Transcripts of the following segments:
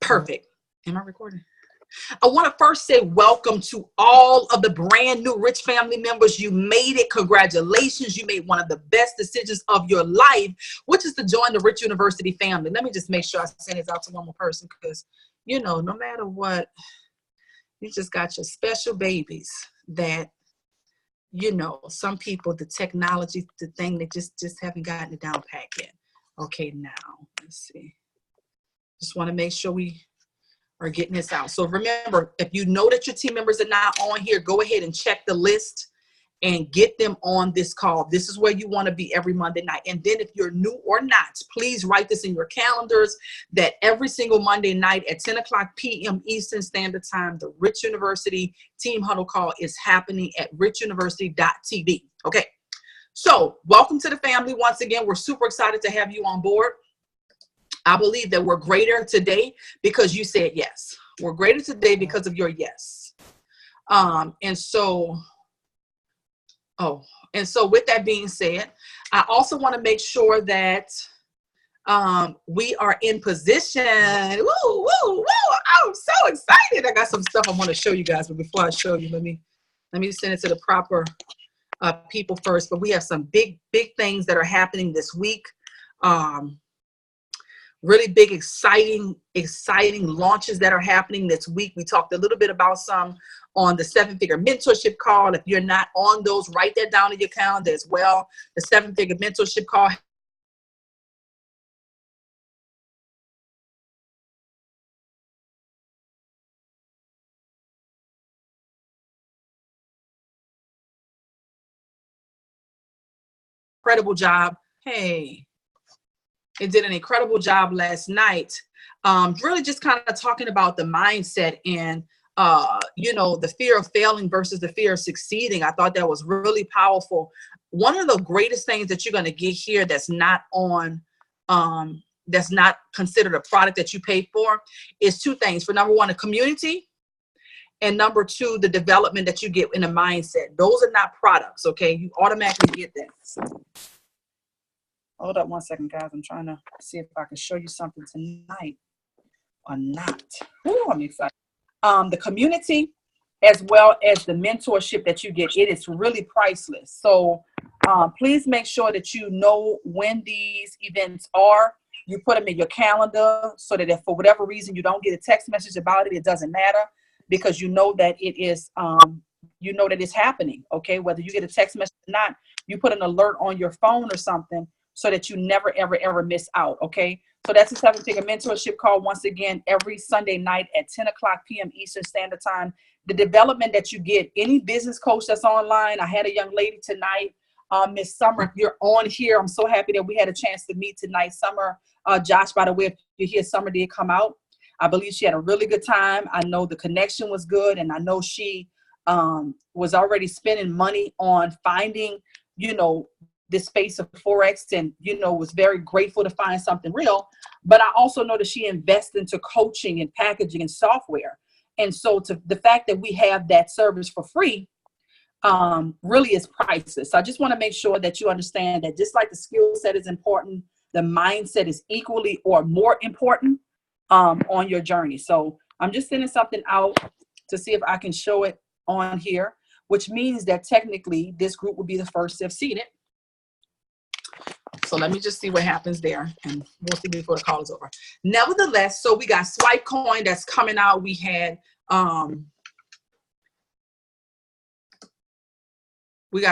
Perfect. Am I recording? I want to first say welcome to all of the brand new Rich family members. You made it. Congratulations. You made one of the best decisions of your life, which is to join the Rich University family. Let me just make sure I send this out to one more person because, you know, no matter what, you just got your special babies that, you know, some people, the technology, the thing, they just haven't gotten it down pat yet. Okay, now, let's see. Just want to make sure we are getting this out. So remember, if you know that your team members are not on here, go ahead and check the list and get them on this call. This is where you want to be every Monday night. And then if you're new or not, please write this in your calendars that every single Monday night at 10 o'clock p.m. Eastern Standard Time, the Rich University Team Huddle call is happening at richuniversity.tv. Okay, so welcome to the family. Once again, we're super excited to have you on board. I believe that we're greater today because you said yes. We're greater today because of your yes. And so with that being said, I also want to make sure that we are in position. Woo, woo, woo. I'm so excited. I got some stuff I want to show you guys, but before I show you, let me send it to the proper people first. But we have some big things that are happening this week. Really big, exciting launches that are happening this week. We talked a little bit about some on the 7-figure mentorship call. If you're not on those, write that down in your calendar as well. The 7-figure mentorship call. Incredible job. Hey. It did an incredible job last night. Really just kind of talking about the mindset and, you know, the fear of failing versus the fear of succeeding. I thought that was really powerful. One of the greatest things that you're going to get here that's not on, that's not considered a product that you pay for is two things. For number one, a community. And number two, the development that you get in a mindset. Those are not products, okay? You automatically get that. Hold up one second, guys. I'm trying to see if I can show you something tonight or not. Ooh, I'm excited. The community as well as the mentorship that you get, it is really priceless. So please make sure that you know when these events are. You put them in your calendar so that if for whatever reason you don't get a text message about it, it doesn't matter because you know that it is, you know that it's happening, okay? Whether you get a text message or not, you put an alert on your phone or something so that you never, ever miss out, okay? So that's a 7-figure mentorship call, once again, every Sunday night at 10 o'clock p.m. Eastern Standard Time. The development that you get, any business coach that's online, I had a young lady tonight, Miss Summer, if you're on here, I'm so happy that we had a chance to meet tonight. Summer, Josh, by the way, if you hear Summer did come out, I believe she had a really good time. I know the connection was good, and I know she was already spending money on finding, you know, this space of Forex and, you know, was very grateful to find something real. But I also know that she invests into coaching and packaging and software. And so to the fact that we have that service for free really is priceless. So I just want to make sure that you understand that just like the skill set is important, the mindset is equally or more important on your journey. So I'm just sending something out to see if I can show it on here, which means that technically this group will be the first to have seen it. So let me just see what happens there, and we'll see before the call is over. Nevertheless, so we got Swipe Coin that's coming out. We had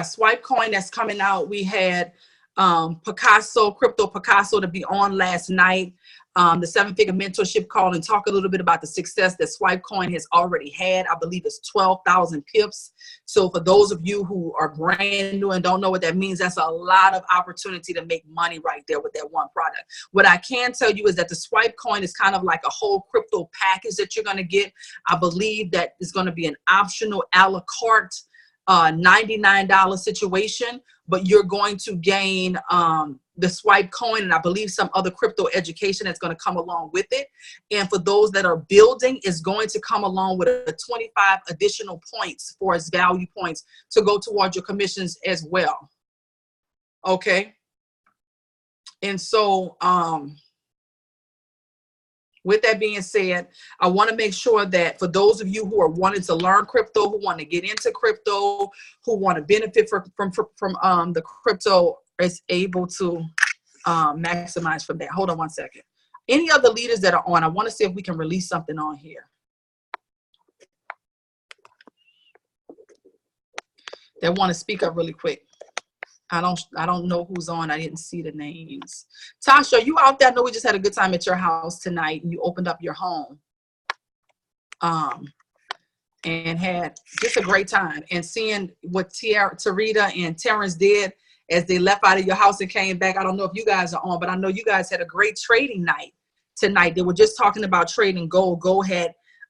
Swipe Coin that's coming out. We had Picasso, Crypto Picasso to be on last night. The 7-figure mentorship call and talk a little bit about the success that Swipe Coin has already had. I believe it's 12,000 pips. So for those of you who are brand new and don't know what that means, that's a lot of opportunity to make money right there with that one product. What I can tell you is that the Swipe Coin is kind of like a whole crypto package that you're going to get. I believe that is going to be an optional a la carte $99 situation, but you're going to gain the Swipe Coin and I believe some other crypto education that's going to come along with it. And for those that are building, is going to come along with a 25 additional points for its value points to go towards your commissions as well. Okay. And so with that being said, I want to make sure that for those of you who are wanting to learn crypto, who want to get into crypto, who want to benefit from the crypto, is able to maximize from that. Hold on one second. Any other leaders that are on, I want to see if we can release something on here that want to speak up really quick. I don't know who's on. I didn't see the names. Tasha, you out there? I know we just had a good time at your house tonight, and you opened up your home, and had just a great time. And seeing what Tarita and Terrence did as they left out of your house and came back. I don't know if you guys are on, but I know you guys had a great trading night tonight. They were just talking about trading gold. Gold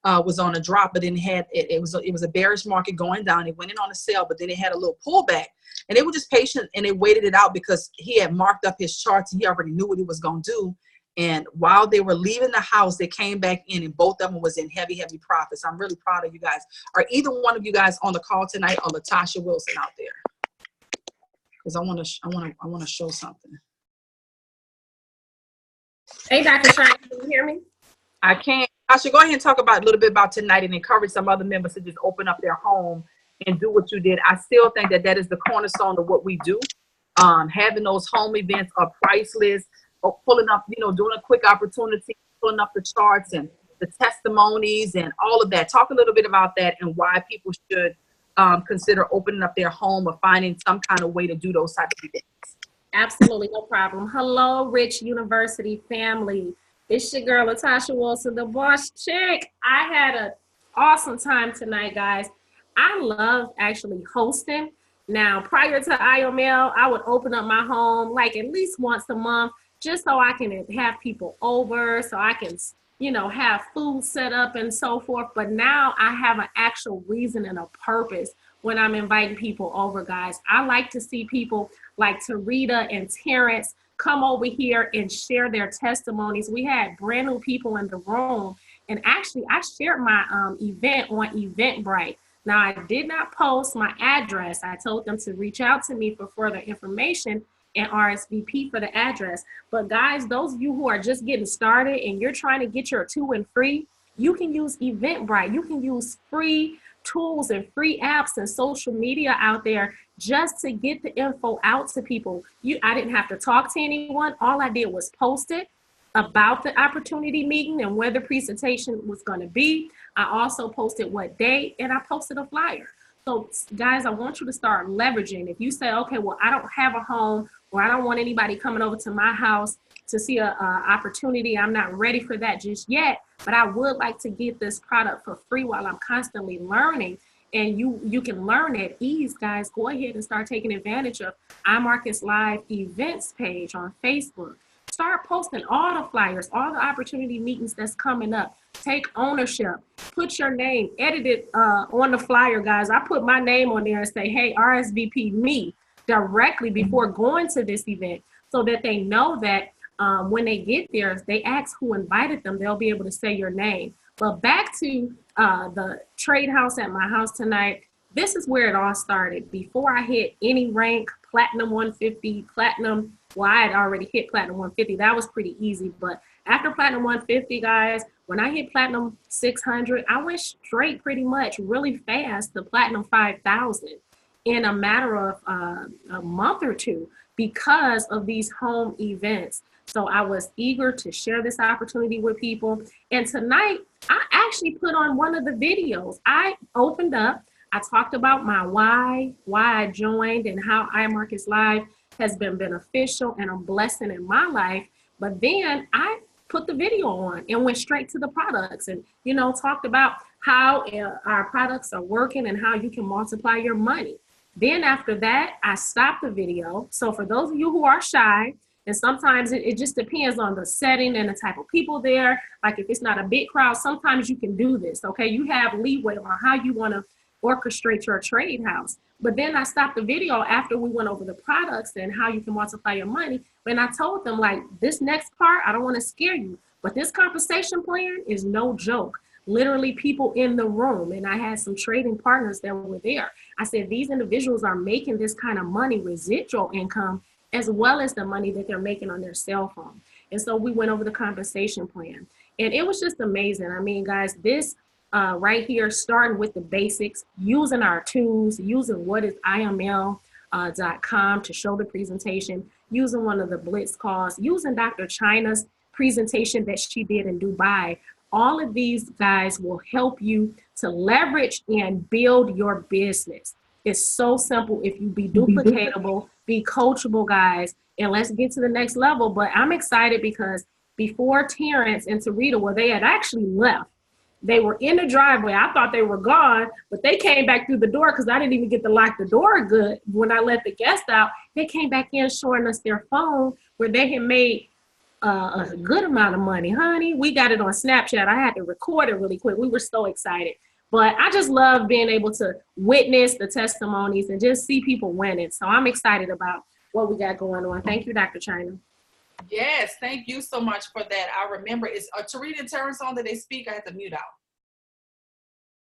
was on a drop, but then it was a bearish market going down. It went in on a sale, but then it had a little pullback, and they were just patient and they waited it out because he had marked up his charts and he already knew what he was going to do. And while they were leaving the house, they came back in, and both of them was in heavy profits. I'm really proud of you guys. Are either one of you guys on the call tonight, or Latasha Wilson out there? Because I want to show something. Hey, Dr. Shine, can you hear me? I can. I should go ahead and talk about a little bit about tonight and encourage some other members to just open up their home and do what you did. I still think that is the cornerstone of what we do. Having those home events are priceless. Or pulling up, doing a quick opportunity, pulling up the charts and the testimonies and all of that. Talk a little bit about that and why people should consider opening up their home or finding some kind of way to do those type of events. Absolutely, no problem. Hello, Rich University family. It's your girl, Latasha Wilson, the boss chick. I had an awesome time tonight, guys. I love actually hosting. Now, prior to IOML, I would open up my home like at least once a month, just so I can have people over, so I can, have food set up and so forth. But now I have an actual reason and a purpose when I'm inviting people over, guys. I like to see people like Tarita and Terrence come over here and share their testimonies. We had brand new people in the room. And actually, I shared my event on Eventbrite. Now, I did not post my address. I told them to reach out to me for further information and RSVP for the address. But guys, those of you who are just getting started and you're trying to get your 2 and free, you can use Eventbrite. You can use free tools and free apps and social media out there just to get the info out to people. I didn't have to talk to anyone. All I did was post it about the opportunity meeting and where the presentation was going to be. I also posted what day, and I posted a flyer. So guys, I want you to start leveraging. If you say, okay, well, I don't have a home, or I don't want anybody coming over to my house to see a opportunity. I'm not ready for that just yet, but I would like to get this product for free while I'm constantly learning. And you can learn at ease, guys. Go ahead and start taking advantage of iMarket's live events page on Facebook. Start posting all the flyers, all the opportunity meetings that's coming up. Take ownership. Put your name, edit it on the flyer, guys. I put my name on there and say, hey, RSVP me directly before going to this event, so that they know that when they get there, they ask who invited them, they'll be able to say your name. But back to the trade house at my house tonight, this is where it all started. Before I hit any rank, platinum 150, platinum, well, I had already hit platinum 150. That was pretty easy. But after platinum 150, guys, when I hit platinum 600, I went straight pretty much really fast to platinum 5,000 in a matter of a month or two because of these home events. So I was eager to share this opportunity with people. And tonight, I actually put on one of the videos. I opened up, I talked about my why I joined, and how iMarket's Live has been beneficial and a blessing in my life. But then I put the video on and went straight to the products and, talked about how our products are working and how you can multiply your money. Then after that, I stopped the video. So for those of you who are shy, and sometimes it just depends on the setting and the type of people there. Like if it's not a big crowd, sometimes you can do this, okay? You have leeway on how you want to orchestrate your trade house. But then I stopped the video after we went over the products and how you can multiply your money. And I told them, like, this next part, I don't want to scare you, but this compensation plan is no joke. Literally people in the room, and I had some trading partners that were there. I said, these individuals are making this kind of money, residual income, as well as the money that they're making on their cell phone. And so we went over the compensation plan. And it was just amazing. I mean, guys, this right here, starting with the basics, using our tools, using what is IML.com to show the presentation, using one of the Blitz calls, using Dr. China's presentation that she did in Dubai. All of these guys will help you to leverage and build your business. It's so simple. If you be duplicatable, be coachable, guys, and let's get to the next level. But I'm excited because before Terrence and Tarita, well, they had actually left. They were in the driveway. I thought they were gone, but they came back through the door because I didn't even get to lock the door good. When I let the guests out, they came back in showing us their phone where they had made a good amount of money. Honey, we got it on Snapchat. I had to record it really quick. We were so excited. But I just love being able to witness the testimonies and just see people winning. So I'm excited about what we got going on. Thank you, Dr. China. Yes, thank you so much for that. I remember, is Tarita and Terrence on? That they speak? I had to mute out.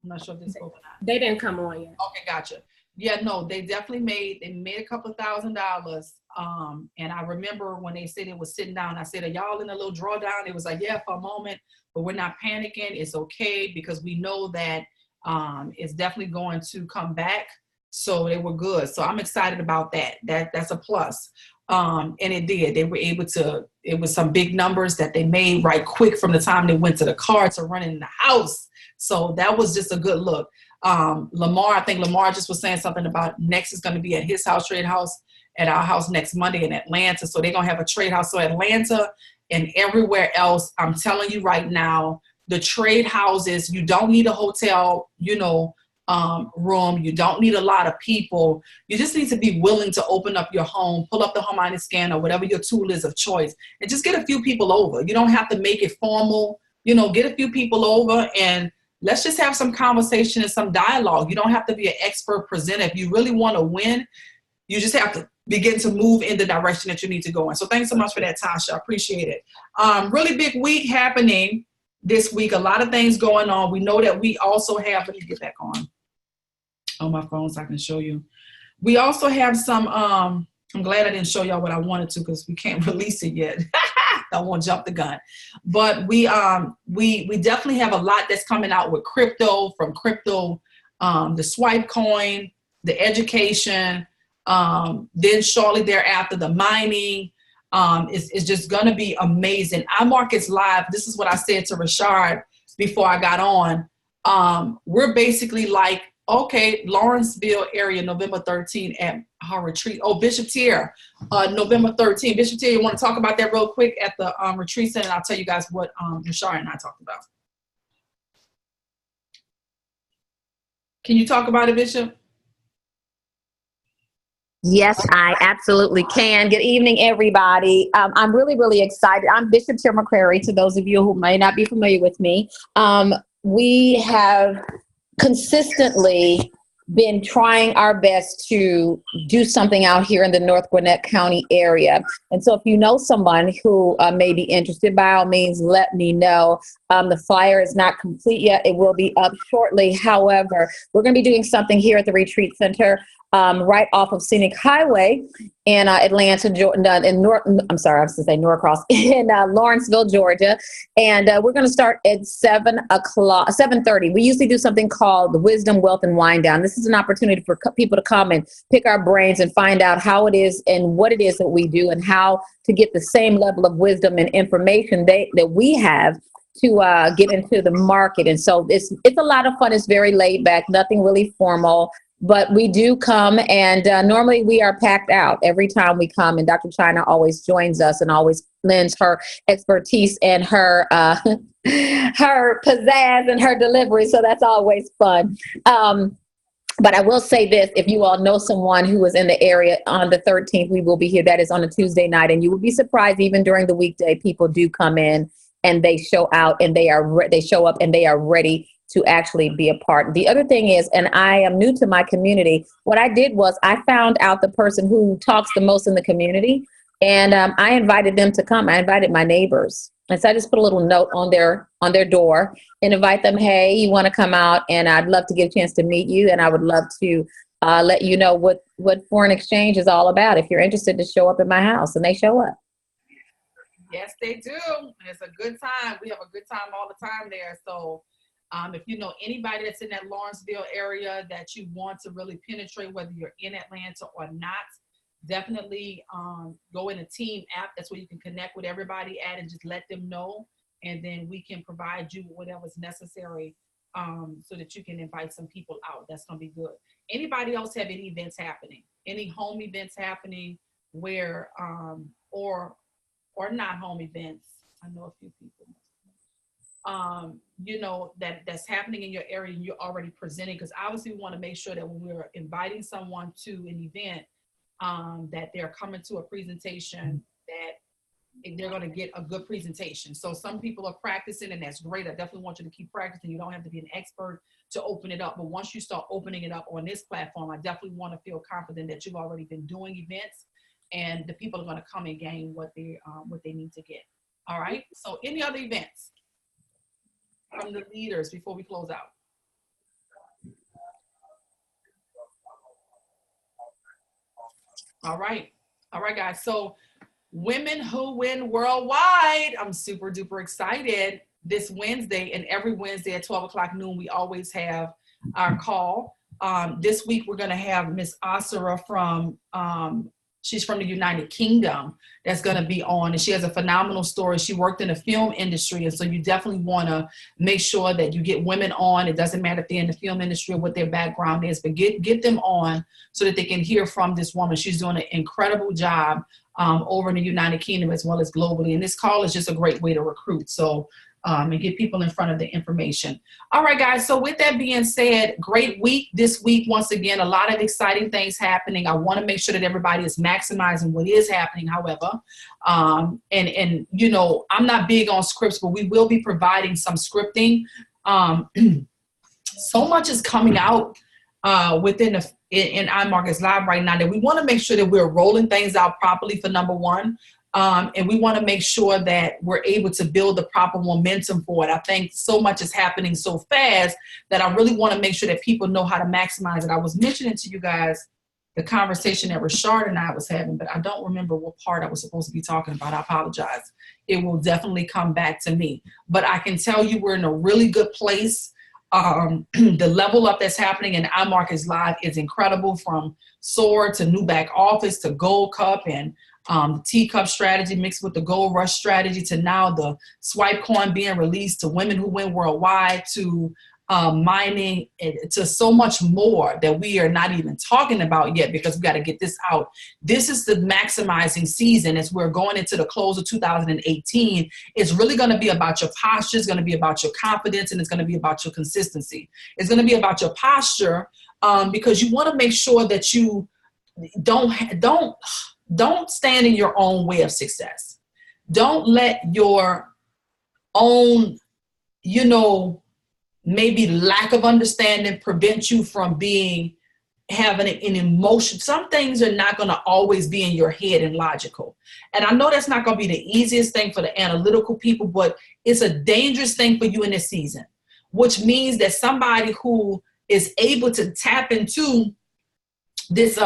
I'm not sure if they spoke or not. They didn't come on yet. Okay, gotcha. Yeah, no, they definitely made a couple $1,000. And I remember when they said it was sitting down, I said, are y'all in a little drawdown? It was like, yeah, for a moment, but we're not panicking. It's okay because we know that it's definitely going to come back. So they were good. So I'm excited about that. That's a plus. And it did. They were able to, it was some big numbers that they made right quick from the time they went to the car to running in the house. So that was just a good look. Lamar, I think Lamar just was saying something about next is going to be at his house, trade house, at our house next Monday in Atlanta. So they're going to have a trade house. So Atlanta and everywhere else, I'm telling you right now, the trade houses, you don't need a hotel, room. You don't need a lot of people. You just need to be willing to open up your home, pull up the Harmonic scan or whatever your tool is of choice, and just get a few people over. You don't have to make it formal. Get a few people over and let's just have some conversation and some dialogue. You don't have to be an expert presenter. If you really want to win, you just have to begin to move in the direction that you need to go in. So thanks so much for that, Tasha. I appreciate it. Really big week happening this week. A lot of things going on. We know that we also have, let me get back on my phone so I can show you. We also have some, I'm glad I didn't show y'all what I wanted to because we can't release it yet. I won't jump the gun. But we definitely have a lot that's coming out with crypto, from crypto, the swipe coin, the education, then shortly thereafter, the mining. It's just going to be amazing. Our market's live. This is what I said to Rashard before I got on. We're basically like, okay, Lawrenceville area, November 13th at her retreat. Oh, Bishop Tier, November 13th. Bishop Tier, you want to talk about that real quick at the retreat center? And I'll tell you guys what Rashard and I talked about. Can you talk about it, Bishop? Yes, I absolutely can. Good evening, everybody. I'm really, really excited. I'm Bishop Tier McCrary, to those of you who may not be familiar with me. We have consistently been trying our best to do something out here in the North Gwinnett County area. And so if you know someone who may be interested, by all means, let me know. The flyer is not complete yet. It will be up shortly. However, we're going to be doing something here at the Retreat Center right off of Scenic Highway in Atlanta, Norcross, in Lawrenceville, Georgia. And we're going to start at 7:30. We usually do something called the Wisdom, Wealth, and Wind Down. This is an opportunity for people to come and pick our brains and find out how it is and what it is that we do and how to get the same level of wisdom and information that we have to get into the market. And so it's a lot of fun. It's very laid back, nothing really formal. But we do come, and normally we are packed out every time we come. And Dr. China always joins us and always lends her expertise and her her pizzazz and her delivery. So that's always fun. But I will say this, if you all know someone who is in the area on the 13th, we will be here. That is on a Tuesday night. And you will be surprised, even during the weekday, people do come in and they show out and they show up and they are ready to actually be a part. The other thing is, and I am new to my community, what I did was I found out the person who talks the most in the community, and I invited them to come. I invited my neighbors. And so I just put a little note on their door and invite them, hey, you want to come out, and I'd love to get a chance to meet you, and I would love to let you know what foreign exchange is all about if you're interested to show up at my house. And they show up. Yes, they do. It's a good time. We have a good time all the time there. So if you know anybody that's in that Lawrenceville area that you want to really penetrate, whether you're in Atlanta or not, definitely go in a team app. That's where you can connect with everybody at and just let them know. And then we can provide you whatever's necessary so that you can invite some people out. That's going to be good. Anybody else have any events happening? Any home events happening where, or not home events? I know a few people. You know, that's happening in your area and you're already presenting, because obviously we want to make sure that when we're inviting someone to an event, that they're coming to a presentation that they're going to get a good presentation. So some people are practicing, and that's great. I definitely want you to keep practicing. You don't have to be an expert to open it up, but once you start opening it up on this platform, I definitely want to feel confident that you've already been doing events and the people are going to come and gain what they need to get. All right. So any other events from the leaders before we close out? All right, guys. So Women Who Win Worldwide. I'm super duper excited. This Wednesday, and every Wednesday at 12 o'clock noon, we always have our call. This week, we're going to have Miss Asura from, she's from the United Kingdom, that's going to be on. And she has a phenomenal story. She worked in the film industry. And so you definitely want to make sure that you get women on. It doesn't matter if they're in the film industry or what their background is, but get them on so that they can hear from this woman. She's doing an incredible job over in the United Kingdom as well as globally. And this call is just a great way to recruit. So, and get people in front of the information. All right, guys. So with that being said, great week this week. Once again, a lot of exciting things happening. I want to make sure that everybody is maximizing what is happening, however. And you know, I'm not big on scripts, but we will be providing some scripting. So much is coming out within in iMarkets Live right now that we want to make sure that we're rolling things out properly for number one. And we want to make sure that we're able to build the proper momentum for it. I think so much is happening so fast that I really want to make sure that people know how to maximize it. I was mentioning to you guys the conversation that Rashard and I was having, but I don't remember what part I was supposed to be talking about. I apologize. It will definitely come back to me. But I can tell you we're in a really good place. The level up that's happening in iMarkets Live is incredible, from SOAR to new back office to Gold Cup and the T-Cup strategy mixed with the Gold Rush strategy to now the swipe coin being released to Women Who Win Worldwide to mining, to so much more that we are not even talking about yet because we got to get this out. This is the maximizing season as we're going into the close of 2018. It's really going to be about your posture. It's going to be about your confidence, and it's going to be about your consistency. It's going to be about your posture because you want to make sure that you don't stand in your own way of success. Don't let your own, maybe lack of understanding prevent you from having an emotion. Some things are not going to always be in your head and logical. And I know that's not going to be the easiest thing for the analytical people, but it's a dangerous thing for you in this season, which means that somebody who is able to tap into this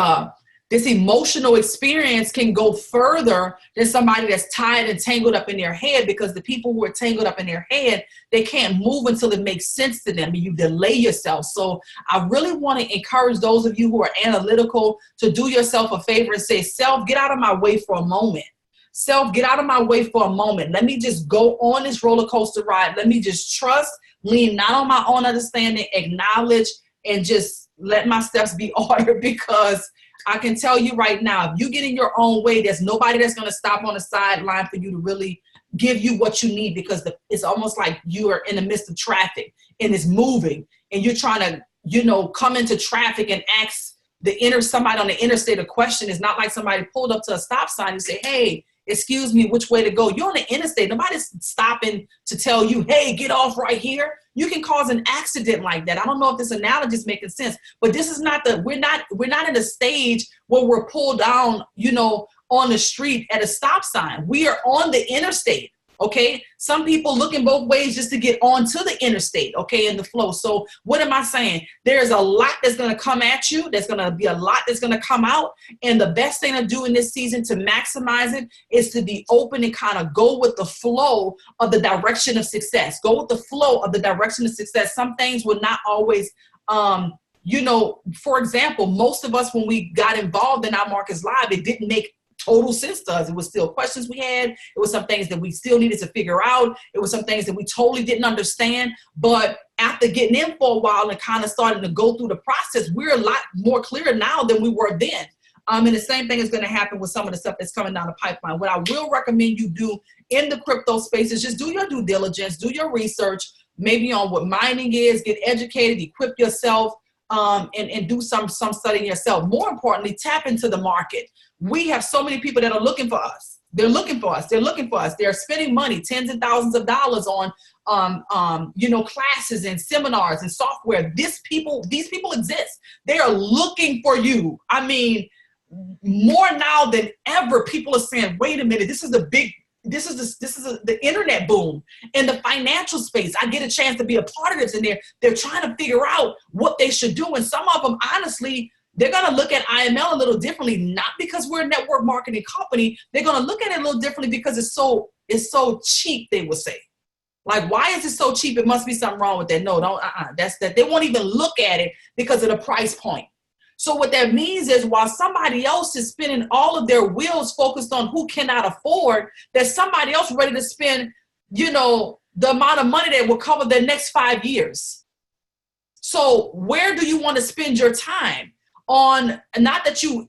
emotional experience can go further than somebody that's tied and tangled up in their head, because the people who are tangled up in their head, they can't move until it makes sense to them and you delay yourself. So I really want to encourage those of you who are analytical to do yourself a favor and say, self, get out of my way for a moment. Self, get out of my way for a moment. Let me just go on this roller coaster ride. Let me just trust, lean not on my own understanding, acknowledge, and just let my steps be ordered, because I can tell you right now, if you get in your own way, there's nobody that's going to stop on the sideline for you to really give you what you need, because it's almost like you are in the midst of traffic and it's moving and you're trying to, come into traffic and ask somebody on the interstate a question. It's not like somebody pulled up to a stop sign and say, hey, excuse me, which way to go? You're on the interstate. Nobody's stopping to tell you, hey, get off right here. You can cause an accident like that. I don't know if this analogy is making sense, but this is we're not in a stage where we're pulled down, on the street at a stop sign. We are on the interstate. Okay. Some people looking both ways just to get onto the interstate. Okay. In the flow. So what am I saying? There's a lot that's going to come at you. There's going to be a lot that's going to come out. And the best thing to do in this season to maximize it is to be open and kind of go with the flow of the direction of success. Go with the flow of the direction of success. Some things will not always, you know, for example, most of us, when we got involved in Our Markets Live, it didn't make total sense to us. It was still questions we had. It was some things that we still needed to figure out. It was some things that we totally didn't understand. But after getting in for a while and kind of starting to go through the process, we're a lot more clear now than we were then. And the same thing is going to happen with some of the stuff that's coming down the pipeline. What I will recommend you do in the crypto space is just do your due diligence, do your research, maybe on what mining is, get educated, equip yourself, and do some studying yourself. More importantly, tap into the market. We have so many people that are looking for us. They're looking for us. They're looking for us. They're spending money, tens of thousands of dollars on, you know, classes and seminars and software. These people exist. They are looking for you. I mean, more now than ever, people are saying, wait a minute, this is the internet boom in the financial space. I get a chance to be a part of this, and they're trying to figure out what they should do. And some of them, honestly, they're going to look at IML a little differently, not because we're a network marketing company. They're going to look at it a little differently because it's so cheap, they would say. Like, why is it so cheap? It must be something wrong with that. No, don't, that's that. They won't even look at it because of the price point. So what that means is while somebody else is spending all of their wheels focused on who cannot afford, there's somebody else ready to spend, you know, the amount of money that will cover their next 5 years. So where do you want to spend your time on? Not that you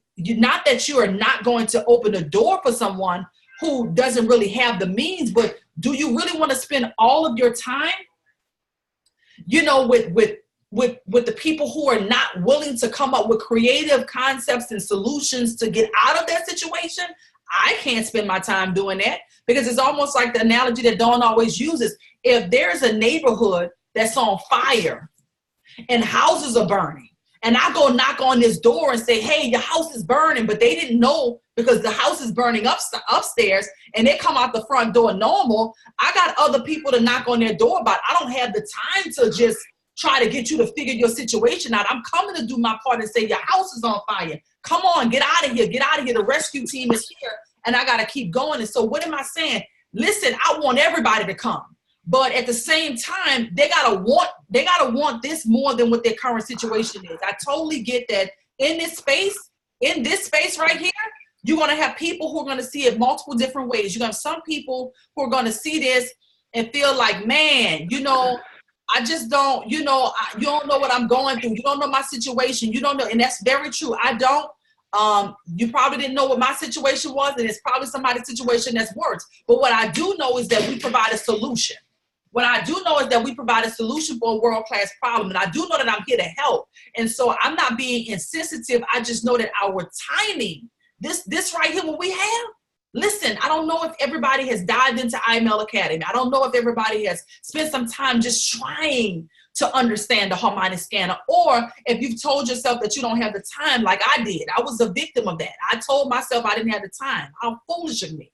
are not going to open a door for someone who doesn't really have the means, but do you really want to spend all of your time, you know, with the people who are not willing to come up with creative concepts and solutions to get out of that situation? I can't spend my time doing that, because it's almost like the analogy that Dawn always uses. If there's a neighborhood that's on fire and houses are burning, and I go knock on this door and say, hey, your house is burning, but they didn't know because the house is burning upstairs, and they come out the front door normal, I got other people to knock on their door about. I don't have the time to just try to get you to figure your situation out. I'm coming to do my part and say, your house is on fire. Come on, get out of here. Get out of here. The rescue team is here, and I got to keep going. And so what am I saying? Listen, I want everybody to come. But at the same time, they gotta want this more than what their current situation is. I totally get that. In this space right here, you're gonna have people who are gonna see it multiple different ways. You're gonna have some people who are gonna see this and feel like, man, you know, I just don't, you know, you don't know what I'm going through. You don't know my situation. You don't know, and that's very true. I don't. You probably didn't know what my situation was, and it's probably somebody's situation that's worse. But what I do know is that we provide a solution. What I do know is that we provide a solution for a world-class problem. And I do know that I'm here to help. And so I'm not being insensitive. I just know that our timing, this right here, what we have, listen, I don't know if everybody has dived into IML Academy. I don't know if everybody has spent some time just trying to understand the Harmonic scanner, or if you've told yourself that you don't have the time like I did. I was a victim of that. I told myself I didn't have the time. How foolish of me.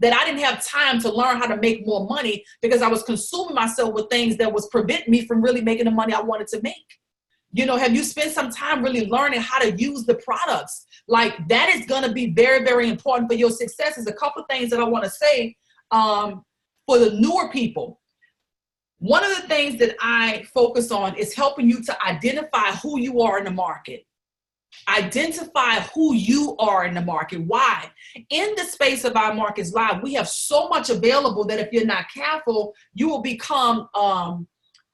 That I didn't have time to learn how to make more money because I was consuming myself with things that was preventing me from really making the money I wanted to make. You know, have you spent some time really learning how to use the products? Like, that is going to be very, very important for your success. There's a couple of things that I want to say for the newer people. One of the things that I focus on is helping you to identify who you are in the market. Identify who you are in the market. Why? In the space of Our Markets Live, we have so much available that if you're not careful, you will become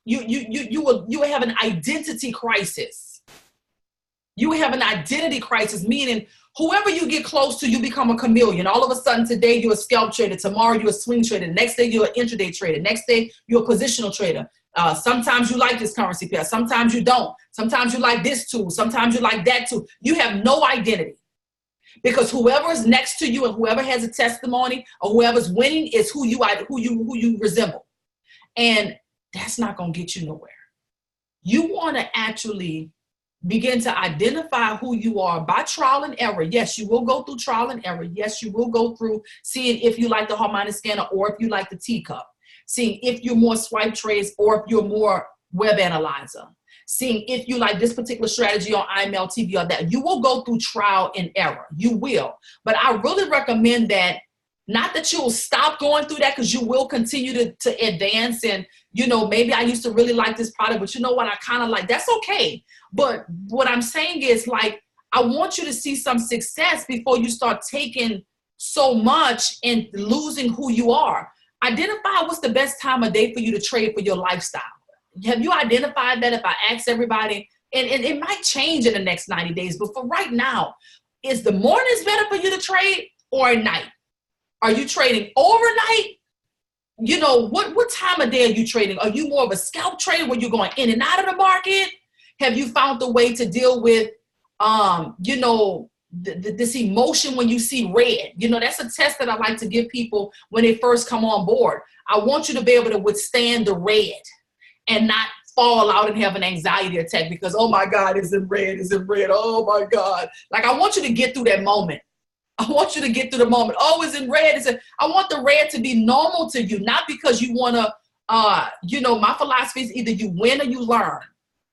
you will have an identity crisis. You have an identity crisis, meaning whoever you get close to, you become a chameleon. All of a sudden, today you're a scalp trader, tomorrow you're a swing trader, next day you're an intraday trader, next day you're a positional trader. Sometimes you like this currency pair, sometimes you don't. Sometimes you like this tool, sometimes you like that tool. You have no identity, because whoever is next to you and whoever has a testimony or whoever's winning is who you resemble, and that's not going to get you nowhere. You want to actually begin to identify who you are by trial and error. Yes, you will go through trial and error. Yes, you will go through seeing if you like the Harmonic scanner or if you like the teacup, seeing if you're more swipe trades or if you're more web analyzer, seeing if you like this particular strategy on IML TV or that. You will go through trial and error. You will. But I really recommend that, not that you will stop going through that, because you will continue to advance. And, you know, maybe I used to really like this product, but you know what, I kind of like, that's okay. But what I'm saying is, like, I want you to see some success before you start taking so much and losing who you are. Identify what's the best time of day for you to trade for your lifestyle. Have you identified that? If I ask everybody, and it might change in the next 90 days, but for right now, is the mornings better for you to trade or at night? Are you trading overnight? You know, what time of day are you trading? Are you more of a scalp trader where you're going in and out of the market? Have you found a way to deal with, you know, this emotion when you see red? You know, that's a test that I like to give people when they first come on board. I want you to be able to withstand the red and not fall out and have an anxiety attack because, oh my God, it's in red, it's in red, oh my God. Like, I want you to get through that moment. I want you to get through the moment. Oh, it's in red. I want the red to be normal to you, not because you want to, you know, my philosophy is either you win or you learn.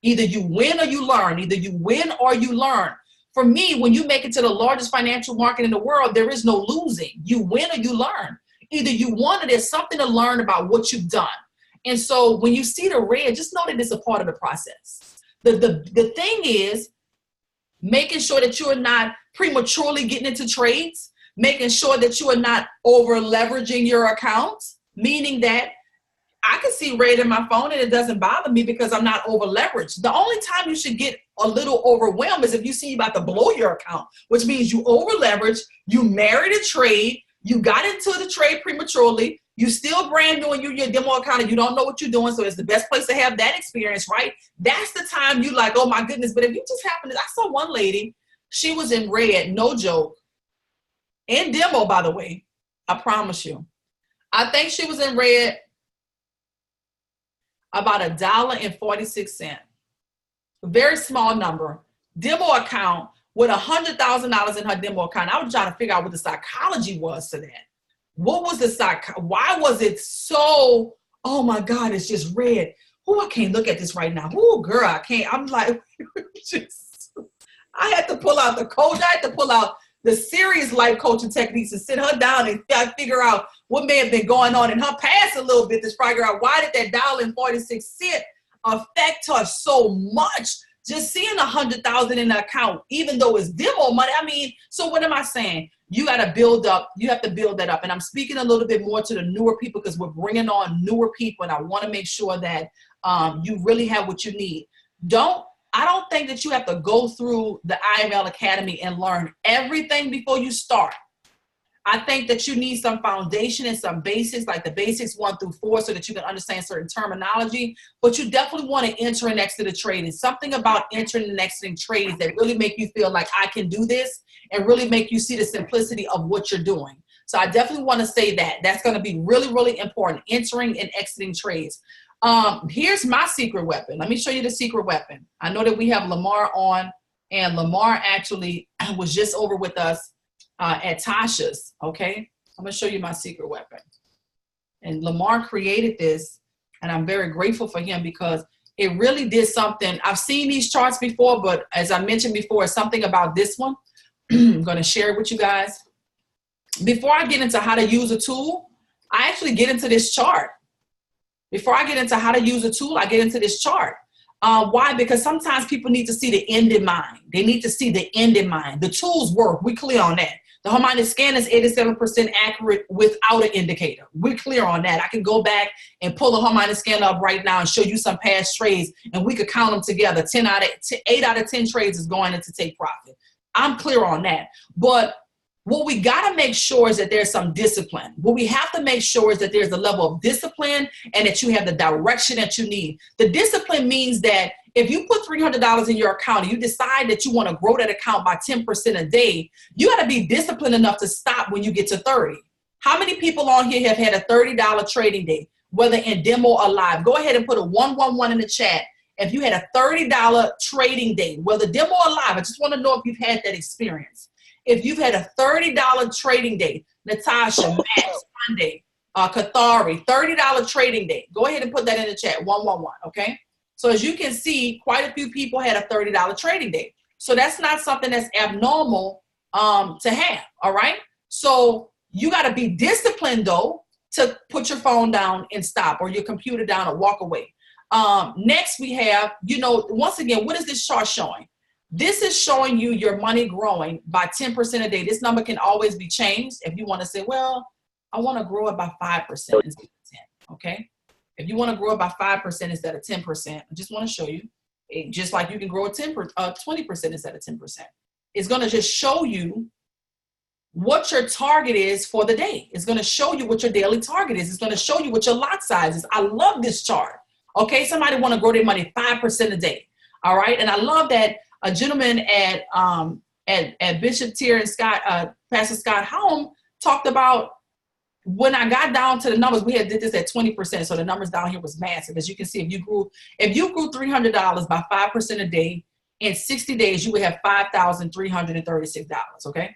Either you win or you learn. Either you win or you learn. For me, when you make it to the largest financial market in the world, there is no losing. You win or you learn. Either you won or there's something to learn about what you've done. And so when you see the red, just know that it's a part of the process. The thing is making sure that you are not prematurely getting into trades, making sure that you are not over leveraging your accounts, meaning that I can see red in my phone and it doesn't bother me because I'm not over leveraged. The only time you should get a little overwhelmed is if you see you about to blow your account, which means you over leveraged, you married a trade, you got into the trade prematurely, you still brand new and you're your demo account and you don't know what you're doing. So it's the best place to have that experience, right? That's the time you like, oh my goodness. But if you just happen to, I saw one lady, she was in red, no joke, in demo, by the way, I promise you. I think she was in red about $1.46. A very small number. Demo account with $100,000 in her demo account. I was trying to figure out what the psychology was to that. What was the why was it so, oh my God, it's just red. Oh, I can't look at this right now. Oh, girl, I can't. I'm like, I had to pull out the coach. I had to pull out the serious life coaching techniques and sit her down and figure out what may have been going on in her past a little bit to figure out why did that $1.46 affect her so much. Just seeing 100,000 in the account, even though it's demo money. I mean, so what am I saying? You got to build up. You have to build that up. And I'm speaking a little bit more to the newer people because we're bringing on newer people. And I want to make sure that you really have what you need. I don't think that you have to go through the IML Academy and learn everything before you start. I think that you need some foundation and some basics, like the basics 1 through 4, so that you can understand certain terminology. But you definitely want to enter and exit a trade. And something about entering and exiting trades that really make you feel like I can do this and really make you see the simplicity of what you're doing. So I definitely want to say that. That's going to be really, really important, entering and exiting trades. Here's my secret weapon. Let me show you the secret weapon. I know that we have Lamar on, and Lamar actually was just over with us at Tasha's, okay? I'm gonna show you my secret weapon. And Lamar created this, and I'm very grateful for him because it really did something. I've seen these charts before, but as I mentioned before, something about this one. I'm gonna share it with you guys. Before I get into how to use a tool, I actually get into this chart. Before I get into how to use a tool, I get into this chart. Why? Because sometimes people need to see the end in mind. They need to see the end in mind. The tools work. We're clear on that. The Harmonic scan is 87% accurate without an indicator. We're clear on that. I can go back and pull the Harmonic scan up right now and show you some past trades, and we could count them together. 8 out of 10 trades is going into take profit. I'm clear on that. But what we got to make sure is that there's some discipline. What we have to make sure is that there's a level of discipline and that you have the direction that you need. The discipline means that if you put $300 in your account and you decide that you want to grow that account by 10% a day, you got to be disciplined enough to stop when you get to 30. How many people on here have had a $30 trading day, whether in demo or live? Go ahead and put a 111 in the chat if you had a $30 trading day, whether dead or alive, I just want to know if you've had that experience. If you've had a $30 trading day, Natasha, Max, Monday, Kathari, $30 trading day. Go ahead and put that in the chat, 111, okay? So as you can see, quite a few people had a $30 trading day. So that's not something that's abnormal to have, all right? So you got to be disciplined, though, to put your phone down and stop, or your computer down and walk away. Next, we have, once again, what is this chart showing? This is showing you your money growing by 10% a day. This number can always be changed if you want to say, well, I want to grow it by 5% instead of 10, okay? If you want to grow it by 5% instead of 10%, I just want to show you, just like you can grow 20% instead of 10%. It's going to just show you what your target is for the day. It's going to show you what your daily target is. It's going to show you what your lot size is. I love this chart. Okay, somebody want to grow their money 5% a day. All right, and I love that a gentleman at Bishop Tier and Scott, Pastor Scott Home, talked about, when I got down to the numbers, we had did this at 20%. So the numbers down here was massive. As you can see, if you grew $300 by 5% a day, in 60 days, you would have $5,336. Okay.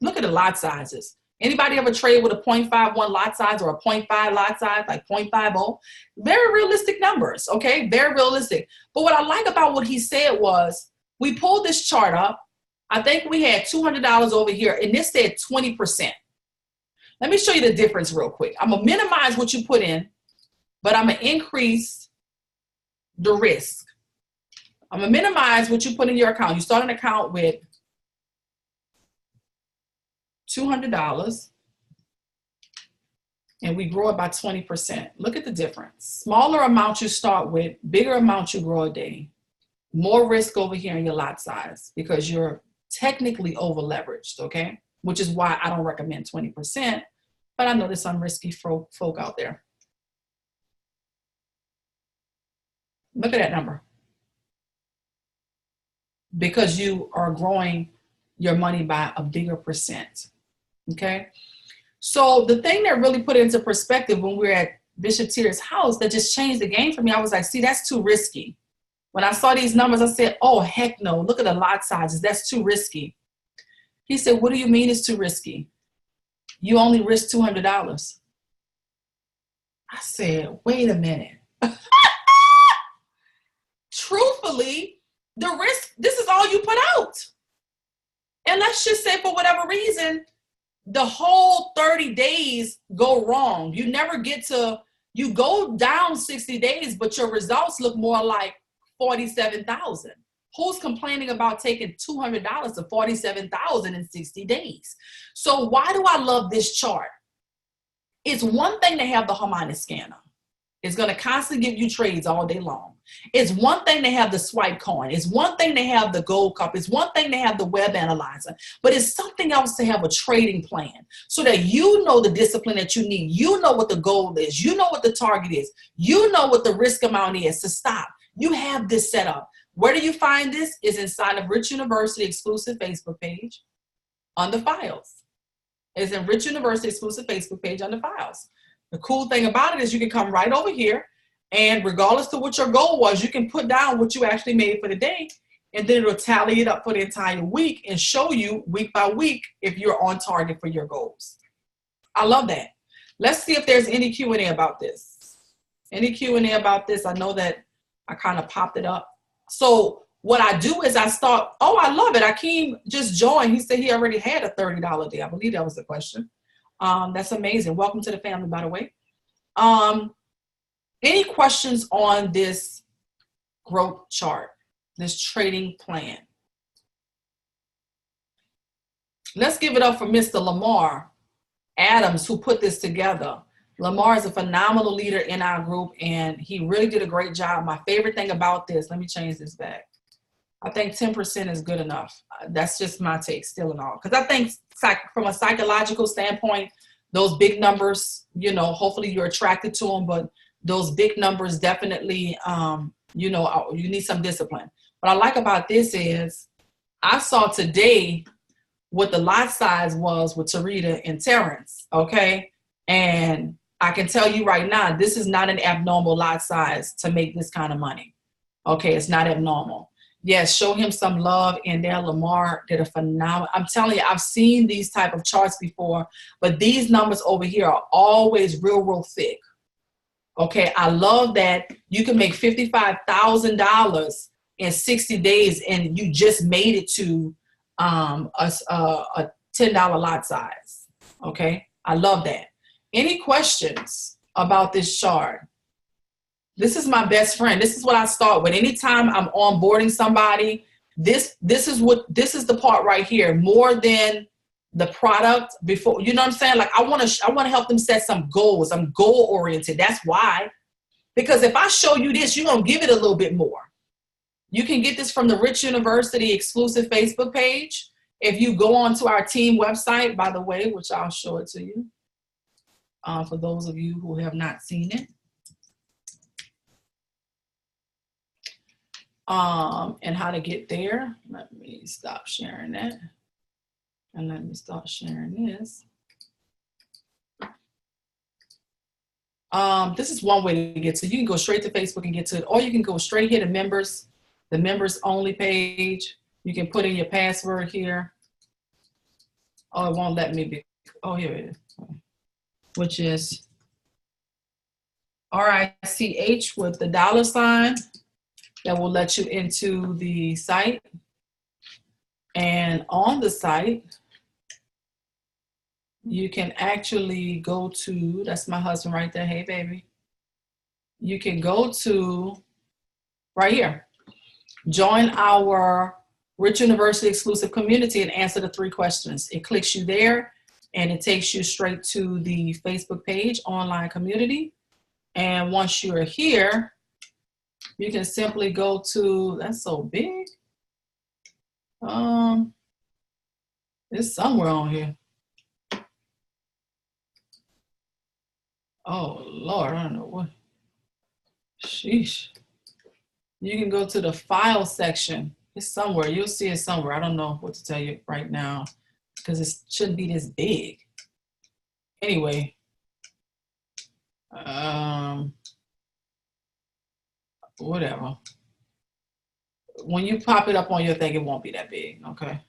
Look at the lot sizes. Anybody ever trade with a 0.51 lot size or a 0.5 lot size, like 0.50? Very realistic numbers. Okay. Very realistic. But what I like about what he said was, we pulled this chart up. I think we had $200 over here, and this said 20%. Let me show you the difference real quick. I'm going to minimize what you put in, but I'm going to increase the risk. I'm going to minimize what you put in your account. You start an account with $200, and we grow it by 20%. Look at the difference. Smaller amount you start with, bigger amount you grow a day. More risk over here in your lot size because you're technically over leveraged, okay? Which is why I don't recommend 20%, but I know there's some risky folk out there. Look at that number. Because you are growing your money by a bigger percent, okay? So the thing that really put it into perspective when we were at Bishop Tier's house that just changed the game for me, I was like, see, that's too risky. When I saw these numbers, I said, oh, heck no, look at the lot sizes, that's too risky. He said, what do you mean it's too risky? You only risk $200. I said, wait a minute. Truthfully, the risk, this is all you put out. And let's just say for whatever reason, the whole 30 days go wrong. You never get to, you go down 60 days, but your results look more like 47,000. Who's complaining about taking $200 to 47,000 in 60 days? So why do I love this chart? It's one thing to have the Harmonic scanner. It's going to constantly give you trades all day long. It's one thing to have the swipe coin. It's one thing to have the gold cup. It's one thing to have the web analyzer, but it's something else to have a trading plan so that you know the discipline that you need. You know what the goal is. You know what the target is. You know what the risk amount is to stop. You have this set up. Where do you find this? Is inside of Rich University exclusive Facebook page under files. It's in Rich University exclusive Facebook page under files. The cool thing about it is you can come right over here, and regardless of what your goal was, you can put down what you actually made for the day, and then it'll tally it up for the entire week and show you week by week if you're on target for your goals. I love that. Let's see if there's any Q&A about this. Any Q&A about this? I know that I kind of popped it up. So what I do is I start, oh, I love it. Akeem just joined. He said he already had a $30 day. I believe that was the question. That's amazing. Welcome to the family, by the way. Any questions on this growth chart, this trading plan? Let's give it up for Mr. Lamar Adams, who put this together. Lamar is a phenomenal leader in our group, and he really did a great job. My favorite thing about this, let me change this back. I think 10% is good enough. That's just my take still and all. Because I think from a psychological standpoint, those big numbers, you know, hopefully you're attracted to them, but those big numbers definitely, you know, you need some discipline. What I like about this is I saw today what the lot size was with Tarita and Terrence, okay? And I can tell you right now, this is not an abnormal lot size to make this kind of money. Okay, it's not abnormal. Yes, show him some love in there. Lamar did a phenomenal. I'm telling you, I've seen these type of charts before, but these numbers over here are always real thick. Okay, I love that you can make $55,000 in 60 days and you just made it to a $10 lot size. Okay, I love that. Any questions about this chart? This is my best friend. This is what I start with. Anytime I'm onboarding somebody, this is the part right here, more than the product before, you know what I'm saying? Like I want to help them set some goals. I'm goal oriented. That's why, because if I show you this, you're going to give it a little bit more. You can get this from the Rich University exclusive Facebook page. If you go onto our team website, by the way, which I'll show it to you, for those of you who have not seen it. And how to get there. Let me stop sharing that. And let me start sharing this. This is one way to get to it. You can go straight to Facebook and get to it, or you can go straight here to members, the members only page. You can put in your password here. Oh, it won't let me be. Oh, here it is. Which is RICH with the $. That will let you into the site. And on the site, you can actually go to, that's my husband right there, hey baby. You can go to right here, join our Rich University exclusive community and answer the 3 questions. It clicks you there and it takes you straight to the Facebook page, online community. And once you're here, you can simply go to, that's so big. It's somewhere on here. Oh Lord, I don't know what. Sheesh. You can go to the file section. It's somewhere. You'll see it somewhere. I don't know what to tell you right now because it shouldn't be this big. Anyway. Whatever. When you pop it up on your thing, it won't be that big, okay?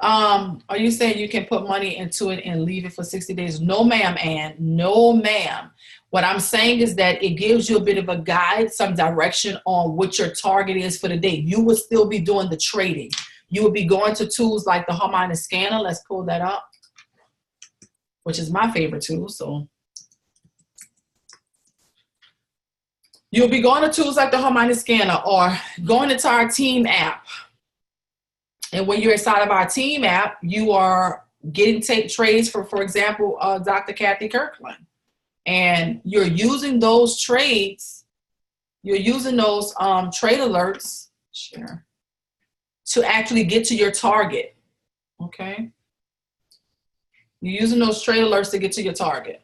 Are you saying you can put money into it and leave it for 60 days? No, ma'am, Ann. No, ma'am. What I'm saying is that it gives you a bit of a guide, some direction on what your target is for the day. You will still be doing the trading. You will be going to tools like the Harmonic scanner. Let's pull that up, which is my favorite tool. So you'll be going to tools like the Harmonic scanner or going into our team app. And when you're inside of our team app, you are getting trades for example, Dr. Kathy Kirkland. And you're using those trades, you're using those trade alerts, sure, to actually get to your target, okay? You're using those trade alerts to get to your target.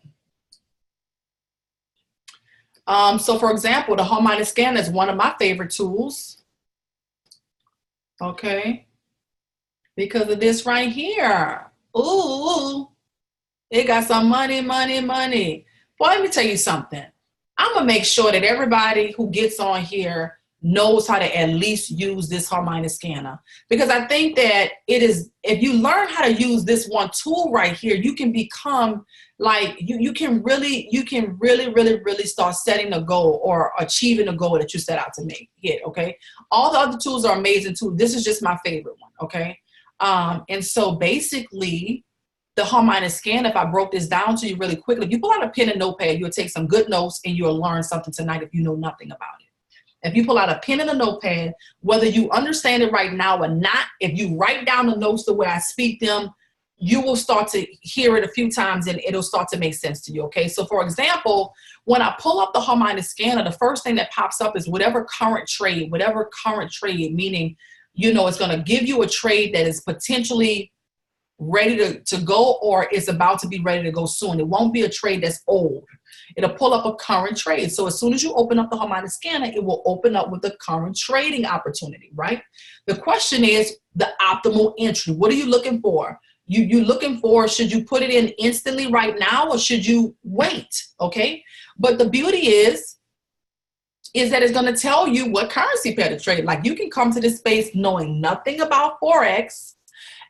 So for example, the Harmonic scanner is one of my favorite tools, okay? Because of this right here. Ooh, it got some money, money, money. Well, let me tell you something. I'm gonna make sure that everybody who gets on here knows how to at least use this Harmonic scanner. Because I think that it is, if you learn how to use this one tool right here, you can become like, you can really start setting a goal or achieving a goal that you set out to hit, okay? All the other tools are amazing too. This is just my favorite one, okay? And so basically, the Harmonic scanner, if I broke this down to you really quickly, if you pull out a pen and notepad, you'll take some good notes and you'll learn something tonight if you know nothing about it. If you pull out a pen and a notepad, whether you understand it right now or not, if you write down the notes the way I speak them, you will start to hear it a few times and it'll start to make sense to you, okay? So for example, when I pull up the Harmonic scanner, the first thing that pops up is whatever current trade, meaning, you know, it's gonna give you a trade that is potentially ready to go or is about to be ready to go soon. It won't be a trade that's old. It'll pull up a current trade. So as soon as you open up the Harmonic scanner, it will open up with a current trading opportunity, right? The question is the optimal entry. What are you looking for? You're looking for, should you put it in instantly right now or should you wait, okay? But the beauty is, is that it's going to tell you what currency pair to trade. Like, you can come to this space knowing nothing about Forex,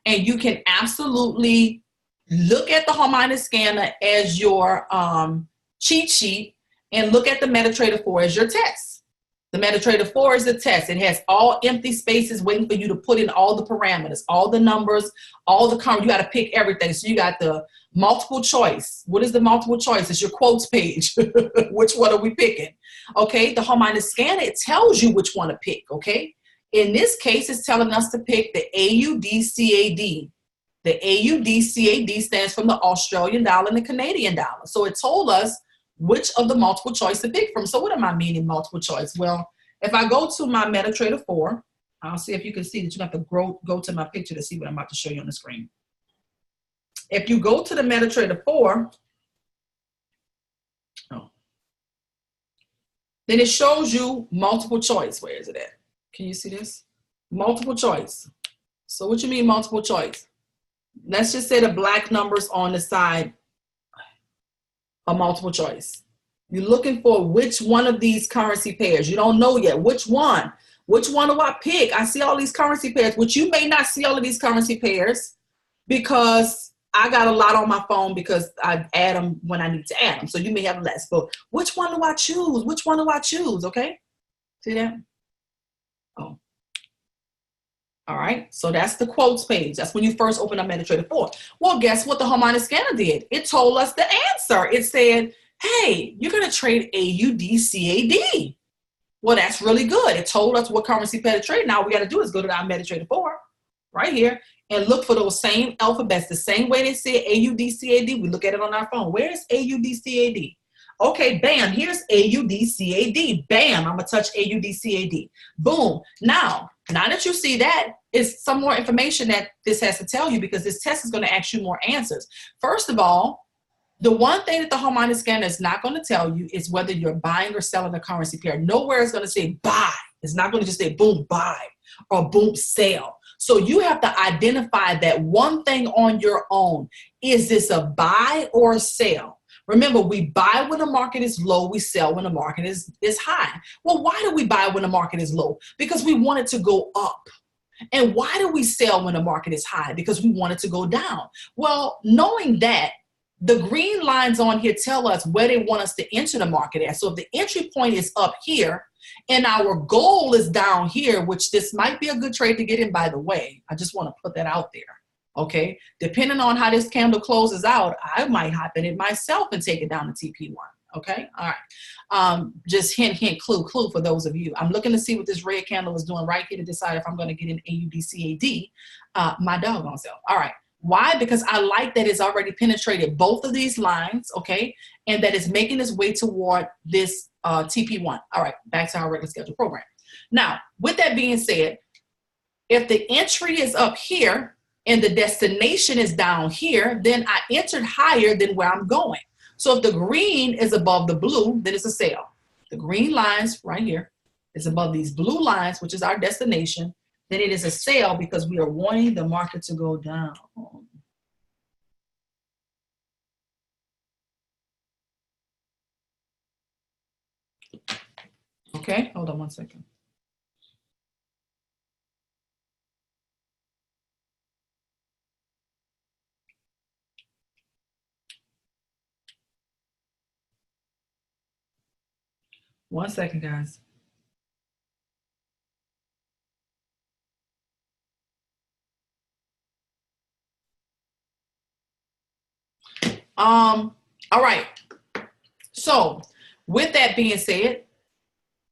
and you can absolutely look at the Harmonic scanner as your cheat sheet, and look at the MetaTrader 4 as your test. The MetaTrader 4 is the test. It has all empty spaces waiting for you to put in all the parameters, all the numbers, all the current. You got to pick everything. So you got the multiple choice. What is the multiple choice? It's your quotes page. Which one are we picking? Okay, the Harmonic scanner, it tells you which one to pick. Okay, in this case, it's telling us to pick the AUDCAD. The AUDCAD stands for the Australian dollar and the Canadian dollar. So it told us which of the multiple choice to pick from. So what am I meaning multiple choice? Well, if I go to my MetaTrader 4, I'll see if you can see that. You have to go to my picture to see what I'm about to show you on the screen. If you go to the MetaTrader 4, then it shows you multiple choice. Where is it at? Can you see this? Multiple choice. So what you mean multiple choice? Let's just say the black numbers on the side are multiple choice. You're looking for which one of these currency pairs. You don't know yet. Which one? Which one do I pick? I see all these currency pairs, which you may not see all of these currency pairs because I got a lot on my phone because I add them when I need to add them. So you may have less, but which one do I choose? Which one do I choose? Okay. See that? Oh. All right. So that's the quotes page. That's when you first open up MetaTrader 4. Well, guess what the Harmonic scanner did? It told us the answer. It said, hey, you're going to trade AUDCAD. Well, that's really good. It told us what currency pair to trade. Now all we got to do is go to our MetaTrader 4 right here and look for those same alphabets, the same way they said AUDCAD. We look at it on our phone. Where is AUDCAD? Okay, bam, here's AUDCAD. Bam, I'm going to touch AUDCAD. Boom. Now that you see that, is some more information that this has to tell you, because this test is going to ask you more answers. First of all, the one thing that the Harmonic scanner is not going to tell you is whether you're buying or selling a currency pair. Nowhere is going to say buy. It's not going to just say boom, buy or boom, sell. So you have to identify that one thing on your own. Is this a buy or a sell? Remember, we buy when the market is low, we sell when the market is high. Well, why do we buy when the market is low? Because we want it to go up. And why do we sell when the market is high? Because we want it to go down. Well, knowing that, the green lines on here tell us where they want us to enter the market at. So if the entry point is up here and our goal is down here, which this might be a good trade to get in, by the way, I just want to put that out there. Okay, depending on how this candle closes out, I might hop in it myself and take it down to TP1. Okay, all right. Just hint, clue for those of you. I'm looking to see what this red candle is doing right here to decide if I'm going to get in AUDCAD, my doggone self. All right. Why? Because I like that it's already penetrated both of these lines, okay, and that it's making its way toward this TP1. All right, back to our regular scheduled program. Now, with that being said, if the entry is up here and the destination is down here, then I entered higher than where I'm going. So if the green is above the blue, then it's a sale. The green lines right here is above these blue lines, which is our destination, then it is a sale because we are wanting the market to go down. Okay, hold on one second. One second, guys. All right. So with that being said,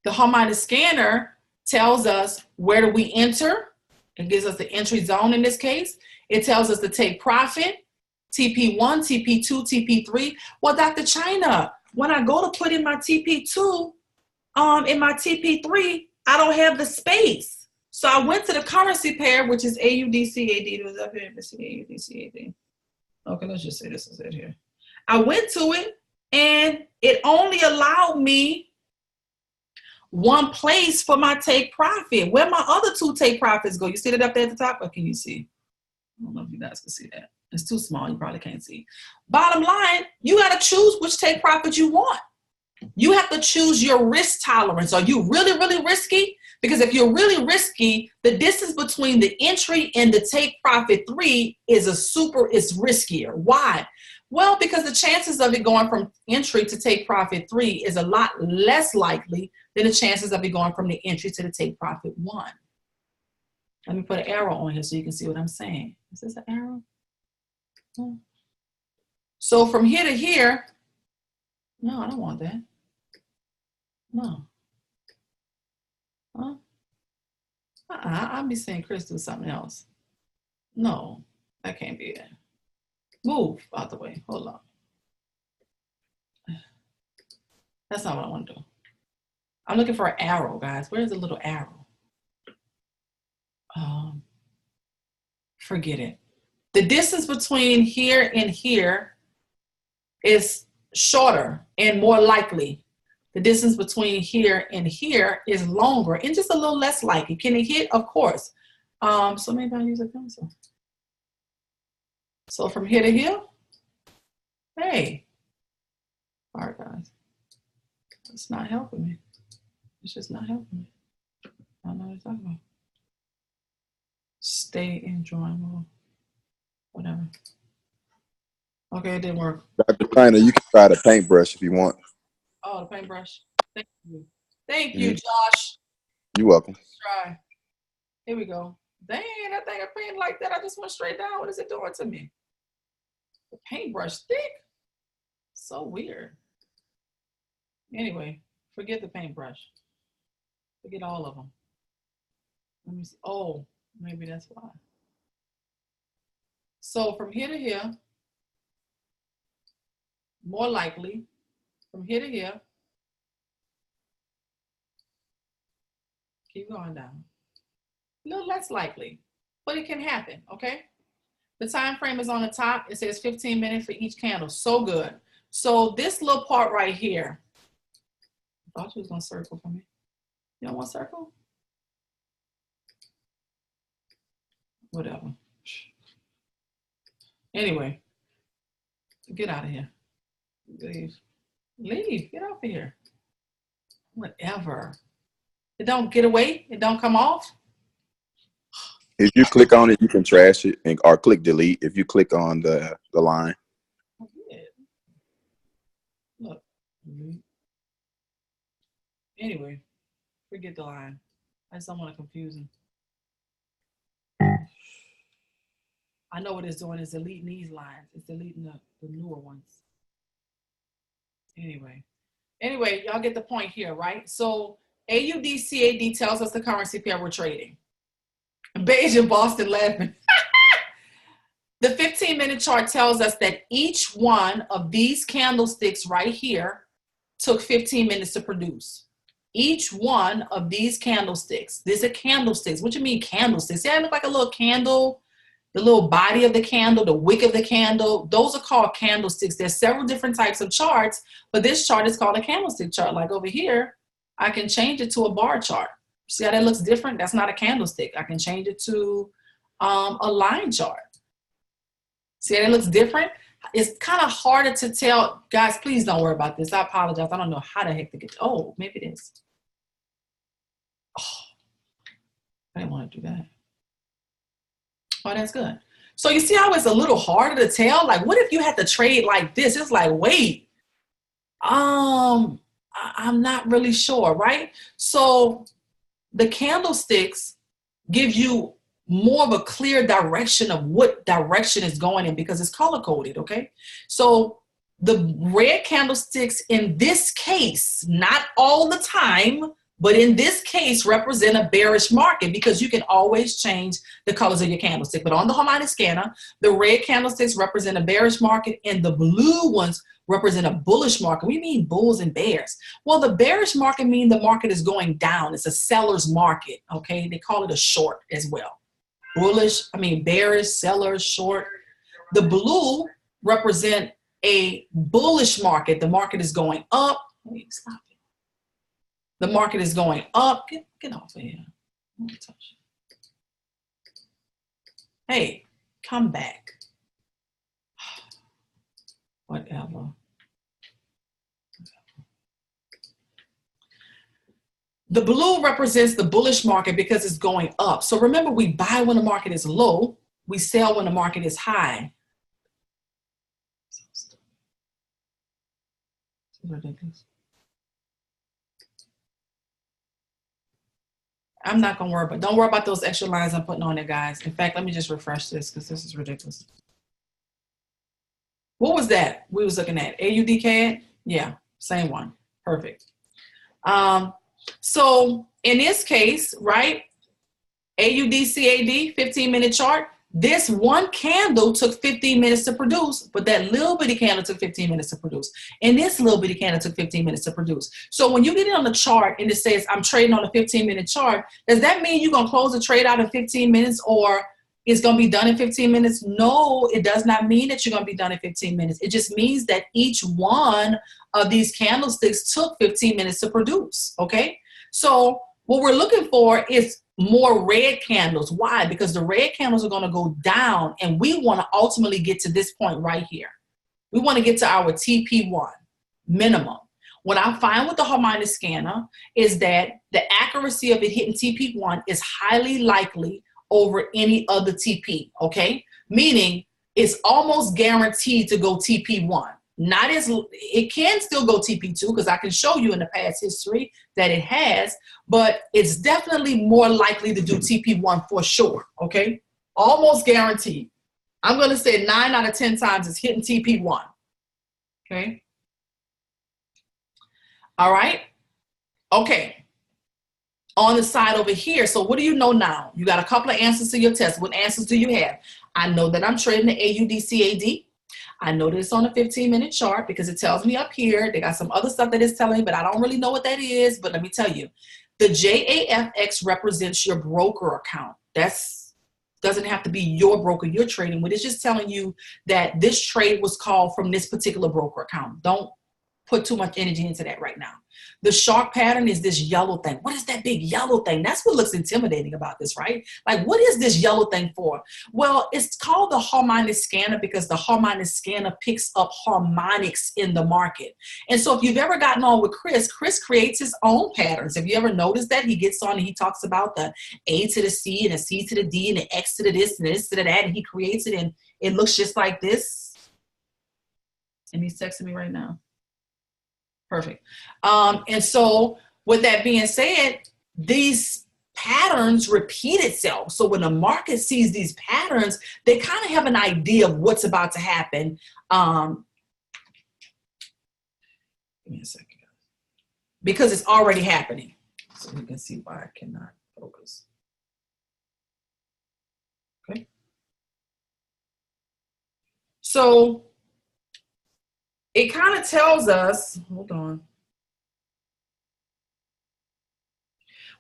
the Harmonic scanner tells us where do we enter. It gives us the entry zone in this case. It tells us to take profit, TP1, TP2, TP3. Well, Dr. China, when I go to put in my TP2, in my TP3, I don't have the space. So I went to the currency pair, which is AUDCAD. It was up here. Let's see, AUDCAD. Okay, let's just say this is it here. I went to it and it only allowed me one place for my take profit. Where my other two take profits go? You see that up there at the top, or can you see? I don't know if you guys can see that. It's too small, you probably can't see. Bottom line, you got to choose which take profit you want. You have to choose your risk tolerance. Are you really, really risky? Because if you're really risky, the distance between the entry and the take profit 3 is riskier. Why? Well, because the chances of it going from entry to take profit 3 is a lot less likely than the chances of it going from the entry to the take profit 1. Let me put an arrow on here so you can see what I'm saying. Is this an arrow? Oh. So from here to here, no, I don't want that. No. Huh? I'll be saying Chris do something else. No, that can't be it. Move out the way. Hold on. That's not what I want to do. I'm looking for an arrow, guys. Where's the little arrow? Forget it. The distance between here and here is shorter and more likely. The distance between here and here is longer and just a little less likely. Can it hit? Of course. So maybe I'll use a pencil. So from here to here, hey. All right, guys. It's not helping me. It's just not helping me. I don't know what you're talking about. Stay in drawing mode. Whatever. Okay, it didn't work. Dr. China, you can try the paintbrush if you want. Oh, the paintbrush. Thank you. Thank you, Josh. You're welcome. Let's try. Here we go. Dang, that thing I painted like that. I just went straight down. What is it doing to me? The paintbrush thick. So weird. Anyway, forget the paintbrush. Forget all of them. Let me see. Oh, maybe that's why. So from here to here, more likely, from here to here, keep going down. A little less likely, but it can happen, okay? The time frame is on the top. It says 15 minutes for each candle. So good. So this little part right here, I thought you was gonna circle for me. You don't want to circle? Whatever. Anyway, get out of here. Leave. Leave. Get off of here. Whatever. It don't get away. It don't come off. If you click on it, you can trash it or click delete if you click on the line. Look. Anyway, forget the line. I just don't want to confuse him. I know what it's doing. It's deleting these lines. It's deleting the newer ones. Anyway, y'all get the point here, right? So AUD/CAD tells us the currency pair we're trading. Beige and Boston laughing. The 15-minute chart tells us that each one of these candlesticks right here took 15 minutes to produce. Each one of these candlesticks. These are candlesticks. What do you mean candlesticks? Yeah, it look like a little candle. The little body of the candle, the wick of the candle, those are called candlesticks. There's several different types of charts, but this chart is called a candlestick chart. Like over here, I can change it to a bar chart. See how that looks different? That's not a candlestick. I can change it to a line chart. See how that looks different? It's kind of harder to tell. Guys, please don't worry about this. I apologize. I don't know how the heck to get, oh, maybe it is. Oh, I didn't want to do that. Oh, that's good. So you see how it's a little harder to tell? Like, what if you had to trade like this? It's like, wait, I'm not really sure, right? So the candlesticks give you more of a clear direction of what direction is going in because it's color coded, okay? So the red candlesticks in this case, not all the time, but in this case represent a bearish market because you can always change the colors of your candlestick. But on the Harmonic scanner, the red candlesticks represent a bearish market and the blue ones represent a bullish market. We mean bulls and bears. Well, the bearish market means the market is going down. It's a seller's market, okay? They call it a short as well. Bearish, seller, short. The blue represent a bullish market. The market is going up. Wait, stop it. The market is going up. Get off of here. Hey, come back. Whatever. The blue represents the bullish market because it's going up. So remember, we buy when the market is low, we sell when the market is high. I'm not gonna worry, but don't worry about those extra lines I'm putting on there, guys. In fact, let me just refresh this because this is ridiculous. What was that we was looking at? AUD CAD? Yeah, same one. Perfect. So in this case, right, AUD CAD, 15-minute chart, this one candle took 15 minutes to produce, but that little bitty candle took 15 minutes to produce. And this little bitty candle took 15 minutes to produce. So when you get it on the chart and it says, I'm trading on a 15-minute chart, does that mean you're going to close the trade out in 15 minutes or it's going to be done in 15 minutes? No, it does not mean that you're going to be done in 15 minutes. It just means that each one of these candlesticks took 15 minutes to produce, okay? So what we're looking for is more red candles. Why? Because the red candles are going to go down and we want to ultimately get to this point right here. We want to get to our TP1 minimum. What I find with the Harmonic scanner is that the accuracy of it hitting TP1 is highly likely over any other TP, okay? Meaning it's almost guaranteed to go TP1. Not as, it can still go TP2 because I can show you in the past history that it has, but it's definitely more likely to do TP1 for sure, okay? Almost guaranteed. I'm going to say 9 out of 10 times it's hitting TP1, okay? All right? Okay. On the side over here, so what do you know now? You got a couple of answers to your test. What answers do you have? I know that I'm trading the AUD-CAD. I know that it's on a 15-minute chart because it tells me up here. They got some other stuff that it's telling me, but I don't really know what that is. But let me tell you, the JAFX represents your broker account. Doesn't have to be your broker you're trading with. It's just telling you that this trade was called from this particular broker account. Don't put too much energy into that right now. The shark pattern is this yellow thing. What is that big yellow thing? That's what looks intimidating about this, right? Like, what is this yellow thing for? Well, it's called the Harmonic scanner because the Harmonic scanner picks up harmonics in the market. And so if you've ever gotten on with Chris creates his own patterns. Have you ever noticed that? He gets on and he talks about the A to the C and the C to the D and the X to the this and this to the that, and he creates it and it looks just like this. And he's texting me right now. Perfect. And so with that being said, these patterns repeat itself. So when the market sees these patterns, they kind of have an idea of what's about to happen. Give me a second. Because it's already happening. So you can see why I cannot focus. Okay. So it kind of tells us, hold on,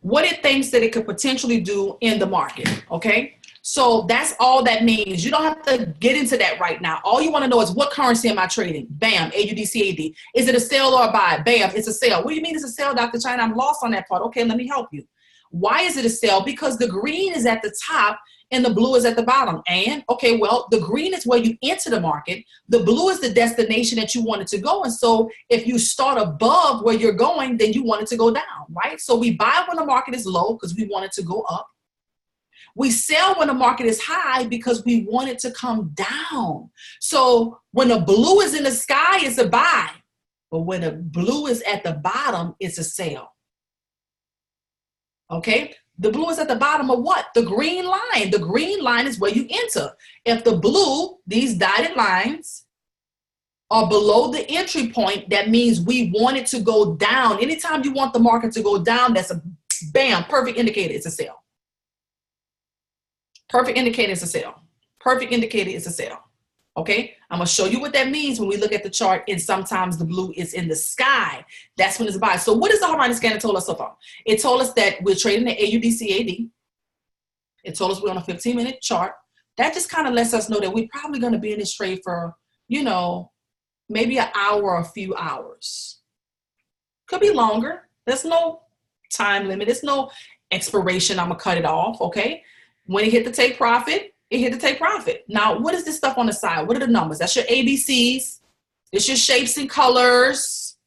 what it thinks that it could potentially do in the market, okay? So that's all that means. You don't have to get into that right now. All you want to know is what currency am I trading? Bam, AUD-CAD. Is it a sell or a buy? Bam, it's a sell. What do you mean it's a sell, Dr. China? I'm lost on that part. Okay, let me help you. Why is it a sell? Because the green is at the top and the blue is at the bottom. And, okay, well, the green is where you enter the market. The blue is the destination that you wanted to go. And so if you start above where you're going, then you want it to go down, right? So we buy when the market is low because we want it to go up. We sell when the market is high because we want it to come down. So when the blue is in the sky, it's a buy. But when the blue is at the bottom, it's a sell. Okay? The blue is at the bottom of what? The green line. The green line is where you enter. If the blue, these dotted lines, are below the entry point, that means we want it to go down. Anytime you want the market to go down, that's a bam, perfect indicator, it's a sell. Perfect indicator is a sell. Perfect indicator is a sell. Okay, I'm going to show you what that means when we look at the chart, and sometimes the blue is in the sky. That's when it's a buy. So what does the Harmonic scanner told us so far? It told us that we're trading the AUD-CAD. It told us we're on a 15-minute chart. That just kind of lets us know that we're probably going to be in this trade for, you know, maybe an hour or a few hours. Could be longer. There's no time limit. There's no expiration. I'm going to cut it off, okay? When it hit the take profit, it hit to take profit. Now, what is this stuff on the side? What are the numbers? That's your ABCs. It's your shapes and colors.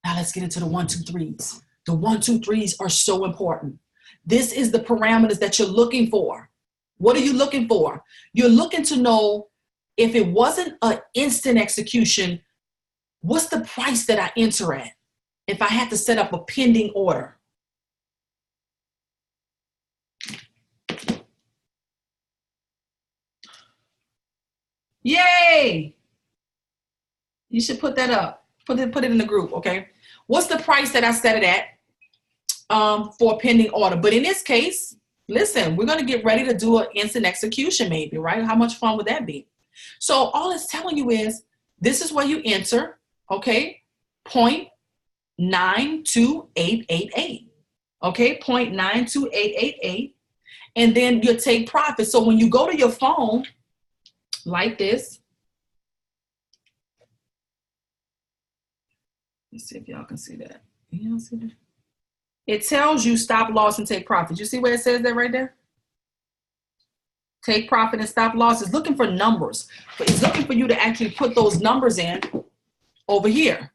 Now let's get into the 1, 2, 3s. The 1, 2, 3s are so important. This is the parameters that you're looking for. What are you looking for? You're looking to know if it wasn't an instant execution, what's the price that I enter at if I had to set up a pending order? Yay! You should put that up. Put it in the group, okay? What's the price that I set it at for a pending order? But in this case, listen, we're going to get ready to do an instant execution maybe, right? How much fun would that be? So all it's telling you is this is where you enter, okay? 0.92888, okay? 0.92888. And then you take profit. So when you go to your phone like this, let's see if y'all can see that. You see that? It tells you stop loss and take profit. You see where it says that right there? Take profit and stop loss. It's looking for numbers, but it's looking for you to actually put those numbers in over here.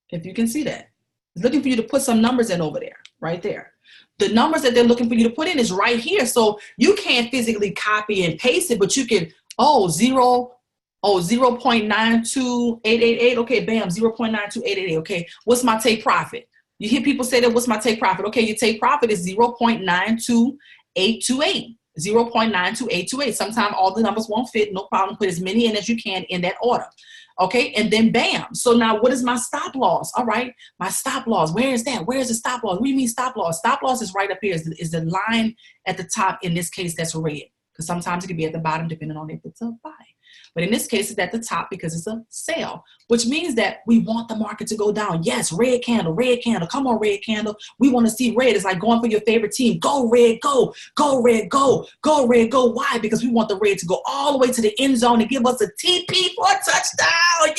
If you can see that, it's looking for you to put some numbers in over there, right there. The numbers that they're looking for you to put in is right here. So you can't physically copy and paste it, but you can, 0.92888. Okay, bam, 0.92888. Okay, what's my take profit? You hear people say that, what's my take profit? Okay, your take profit is 0.92828. 0.92828. Sometimes all the numbers won't fit. No problem. Put as many in as you can in that order. Okay, and then bam. So now what is my stop loss? All right, my stop loss. Where is that? Where is the stop loss? What do you mean stop loss? Stop loss is right up here. Is the line at the top. In this case, that's red. Because sometimes it can be at the bottom depending on if it's a buy. But in this case, it's at the top because it's a sale, which means that we want the market to go down. Yes, red candle, red candle. Come on, red candle. We want to see red. It's like going for your favorite team. Go red, go. Go red, go. Go red, go. Why? Because we want the red to go all the way to the end zone and give us a TP for a touchdown.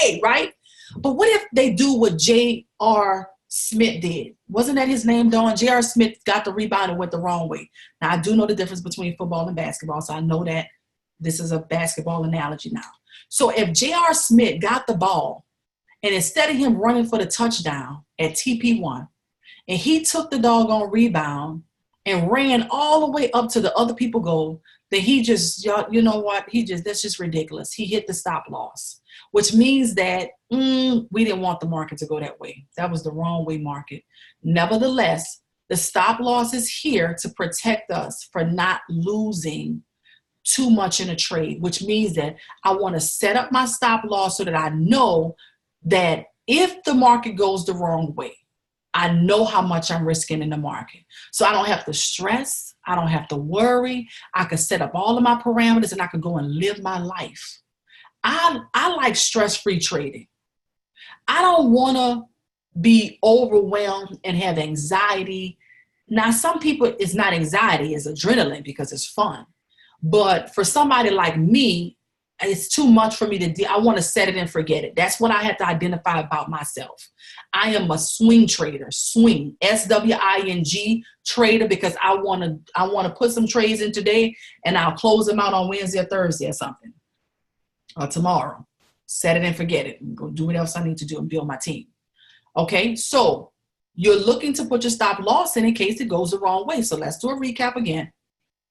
Yay, right? But what if they do what J.R. Smith did? Wasn't that his name, Dawn? J.R. Smith got the rebound and went the wrong way. Now, I do know the difference between football and basketball, so I know that this is a basketball analogy now. So if J.R. Smith got the ball, and instead of him running for the touchdown at TP1, and he took the doggone rebound and ran all the way up to the other people goal, then he just, you know what? That's just ridiculous. He hit the stop loss, which means that we didn't want the market to go that way. That was the wrong way market. Nevertheless, the stop loss is here to protect us for not losing too much in a trade, which means that I want to set up my stop loss so that I know that if the market goes the wrong way, I know how much I'm risking in the market. So I don't have to stress. I don't have to worry. I can set up all of my parameters and I can go and live my life. I like stress-free trading. I don't want to be overwhelmed and have anxiety. Now, some people, it's not anxiety, it's adrenaline because it's fun. But for somebody like me, it's too much for me to do. I want to set it and forget it. That's what I have to identify about myself. I am a swing trader, swing, SWING trader, because I want to put some trades in today and I'll close them out on Wednesday or Thursday or something, or tomorrow. Set it and forget it and go do what else I need to do and build my team. Okay, so you're looking to put your stop loss in case it goes the wrong way. So let's do a recap again.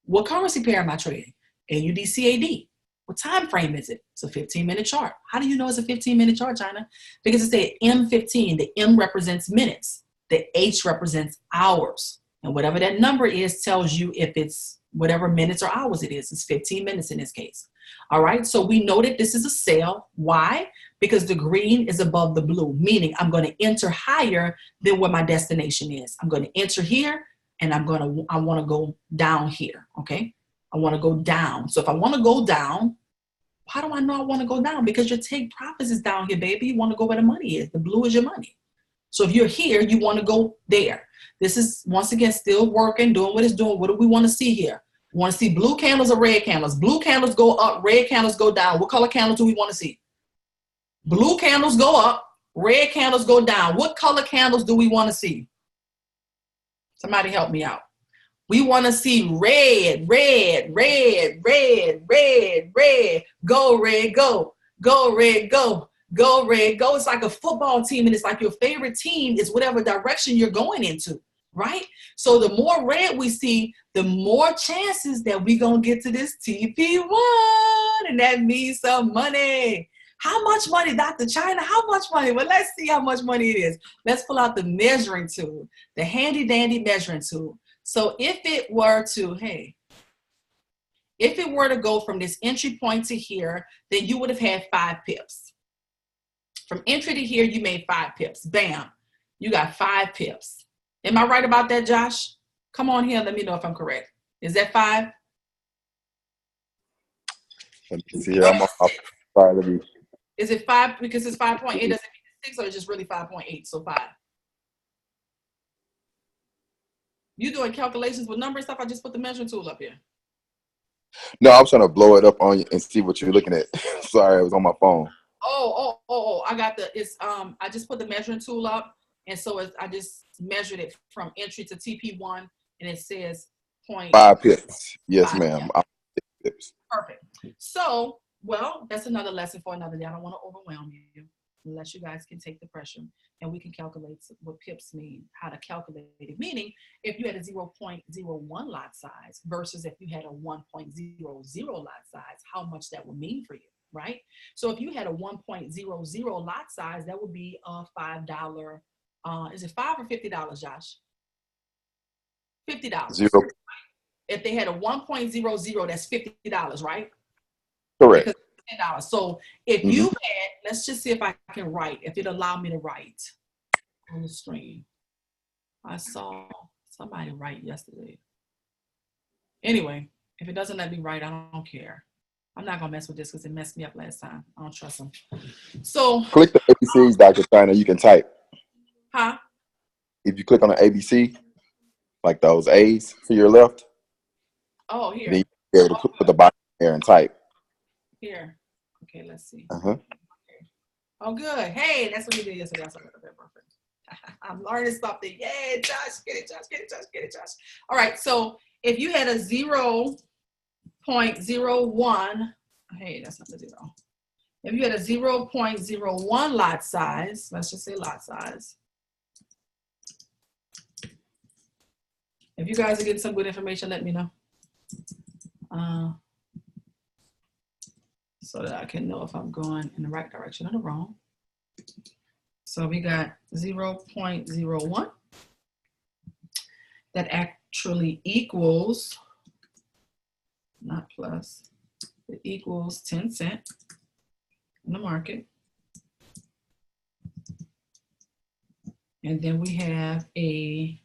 What currency pair am I trading? AUD/CAD. What time frame is it? It's a 15-minute chart. How do you know it's a 15-minute chart, China? Because it's a M15. The M represents minutes. The H represents hours. And whatever that number is tells you if it's whatever minutes or hours it is. It's 15 minutes in this case. All right, so we know that this is a sale. Why? Because the green is above the blue, meaning I'm going to enter higher than where my destination is. I'm going to enter here. And I want to go down here, okay? I want to go down. So if I want to go down, how do I know I want to go down? Because your take profits is down here, baby. You want to go where the money is. The blue is your money. So if you're here, you want to go there. This is, once again, still working, doing what it's doing. What do we want to see here? We want to see blue candles or red candles. Blue candles go up, red candles go down. What color candles do we want to see? Blue candles go up, red candles go down. What color candles do we want to see? Somebody help me out. We want to see red, red, red, red, red, red. Go red, go. Go red, go. Go red, go. It's like a football team, and it's like your favorite team is whatever direction you're going into, right? So the more red we see, the more chances that we're going to get to this TP1, and that means some money. How much money, Dr. China? How much money? Well, let's see how much money it is. Let's pull out the measuring tool, the handy dandy measuring tool. So if it were to, if it were to go from this entry point to here, then you would have had 5 pips. From entry to here, you made 5 pips. Bam, you got 5 pips. Am I right about that, Josh? Come on here, let me know if I'm correct. Is that 5? Let me see here. I'm sorry. Is it 5 because it's 5.8? Doesn't mean it's 6, or it's just really 5.8? So 5. You doing calculations with number and stuff? I just put the measuring tool up here. No, I'm trying to blow it up on you and see what you're looking at. Sorry, I was on my phone. Oh, I got I just put the measuring tool up, and so I just measured it from entry to TP1, and it says 5 pips. Yes, ma'am. 5 pips. Perfect. So, well, that's another lesson for another day. I don't want to overwhelm you, unless you guys can take the pressure, and we can calculate what pips mean, how to calculate it. Meaning, if you had a 0.01 lot size versus if you had a 1.00 lot size, how much that would mean for you, right? So if you had a 1.00 lot size, that would be a $5. Is it $5 or $50, Josh? $50. 0. If they had a 1.00, that's $50, right? Correct. Because $10. So if you had, let's just see if I can write, if it allowed me to write on the screen. I saw somebody write yesterday. Anyway, if it doesn't let me write, I don't care. I'm not gonna mess with this because it messed me up last time. I don't trust them. So click the ABCs, Dr. China. You can type. Huh? If you click on the ABC, like those A's to your left. Oh, here. Then you're able to put the box there and type. Here. Okay, let's see. Uh-huh. Oh, good. Hey, that's what we did yesterday. Perfect. I'm learning something. Yay, Josh. Get it, Josh. Get it, Josh. Get it, Josh. All right. So if you had a 0.01, hey, that's not the 0. If you had a 0.01 lot size, let's just say lot size. If you guys are getting some good information, let me know. So that I can know if I'm going in the right direction or the wrong. So we got 0.01. That actually equals, not plus, it equals 10 cents in the market. And then we have a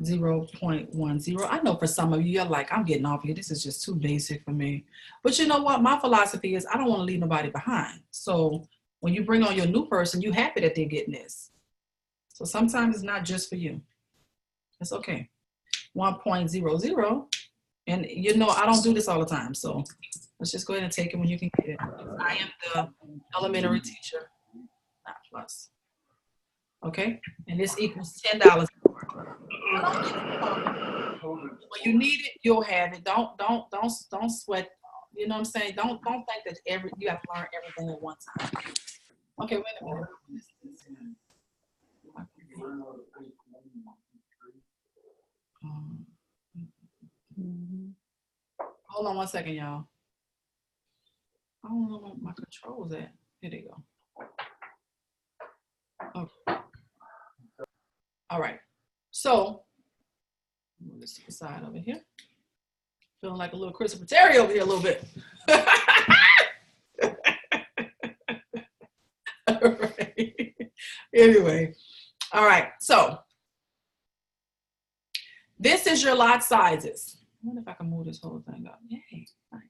0.10. I know for some of you, you're like, I'm getting off here. This is just too basic for me. But you know what? My philosophy is I don't want to leave nobody behind. So when you bring on your new person, you're happy that they're getting this. So sometimes it's not just for you. It's okay. 1.00. And you know, I don't do this all the time. So let's just go ahead and take it when you can get it. I am the elementary teacher, not plus. Okay, and this equals $10. When you need it, you'll have it. Don't sweat. You know what I'm saying? Don't think that you have to learn everything at one time. Okay, wait a minute. Hold on one second, y'all. I don't know where my controls at. Here they go. Okay. All right. So, move this to the side over here. Feeling like a little Christopher Terry over here a little bit. All right. Anyway, all right. So, this is your lot sizes. I wonder if I can move this whole thing up. Yay. Nice.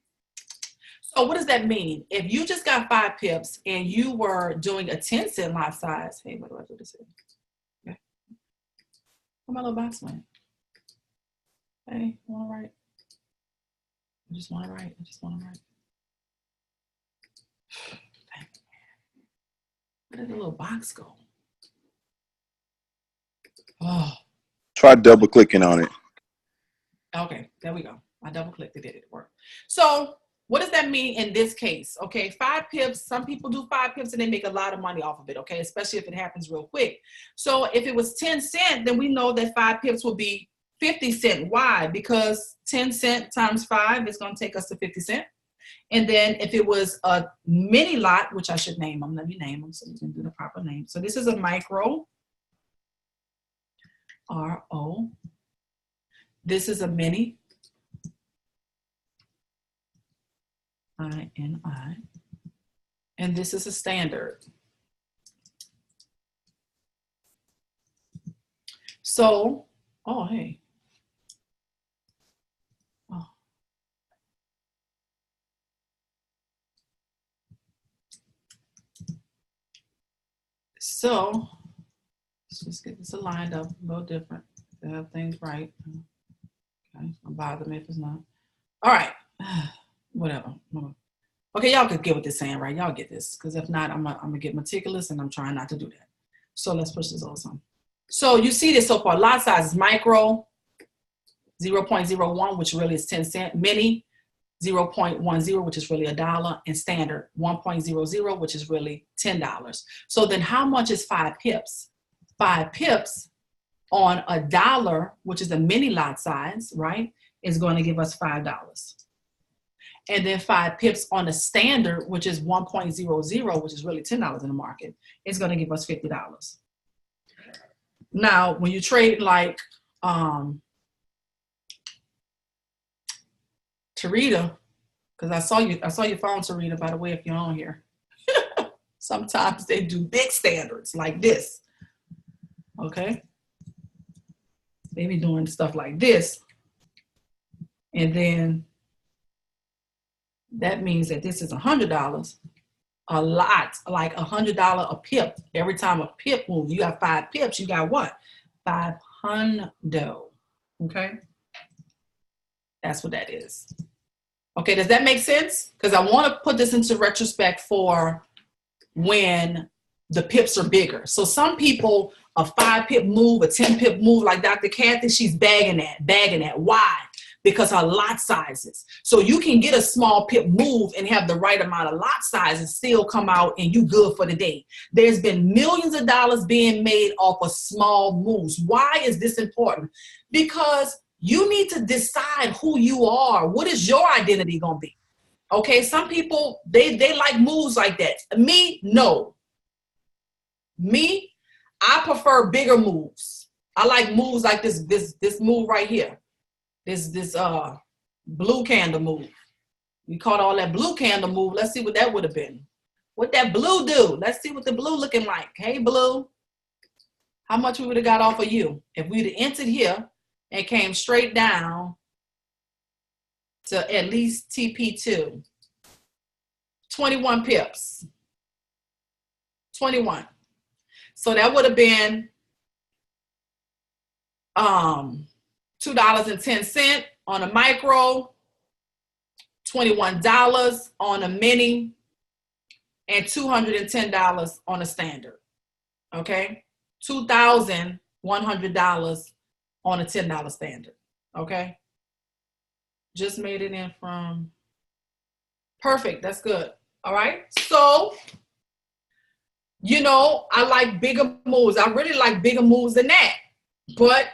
So what does that mean? If you just got 5 pips and you were doing a 10 cent lot size, hey, what do I do this here? Okay. Where my little box went? Hey, want to write? I just want to write. Where did the little box go? Oh. Try double clicking on it. Okay, there we go. I double clicked it, it worked. So What does that mean in this case? Okay, 5 pips, some people do 5 pips and they make a lot of money off of it, okay, especially if it happens real quick. So if it was 10 cents, then we know that 5 pips will be 50 cents. Why? Because 10 cents times 5 is going to take us to 50 cents. And then if it was a mini lot, which I should name them, let me name them so we can do the proper name. So this is a micro, R-O. This is a mini, I-N-I. And this is a standard. So, oh, hey. Oh. So, let's just get this aligned up a little different to have things right. Okay, don't bother me if it's not. All right, whatever. Okay, y'all could get what they're saying, right? Y'all get this, because if not, I'm gonna get meticulous, and I'm trying not to do that. So let's push this over some. So you see this so far. Lot size is micro, 0.01, which really is 10 cents. Mini, 0.10, which is really $1, and standard, 1.00, which is really $10. So then how much is 5 pips? 5 pips on $1, which is a mini lot size, right, is going to give us $5. And then 5 pips on the standard, which is 1.00, which is really $10 in the market, is going to give us $50. Now, when you trade like Tarita, because I saw your phone, Tarita, by the way, if you're on here. Sometimes they do big standards like this. Okay? They be doing stuff like this. And then that means that this is $100. A lot, like $100 a pip. Every time a pip moves, you got 5 pips, you got what? 500. Okay? That's what that is. Okay, does that make sense? Because I want to put this into retrospect for when the pips are bigger. So some people, a 5 pip move, a 10 pip move, like Dr. Kathy, she's bagging that. Why? Because her lot sizes. So you can get a small pip move and have the right amount of lot size and still come out and you good for the day. There's been millions of dollars being made off of small moves. Why is this important? Because you need to decide who you are. What is your identity going to be? Okay, some people, they like moves like that. Me, no. Me, I prefer bigger moves. I like moves like this move right here. This blue candle move. We caught all that blue candle move. Let's see what that would have been. What that blue do? Let's see what the blue looking like. Hey, blue. How much we would have got off of you if we'd have entered here and came straight down to at least TP2. 21 pips. 21. So that would have been $2.10 on a micro, $21 on a mini, and $210 on a standard. Okay? $2,100 on a $10 standard. Okay? Just made it in from perfect. That's good. All right? So, you know, I like bigger moves. I really like bigger moves than that. But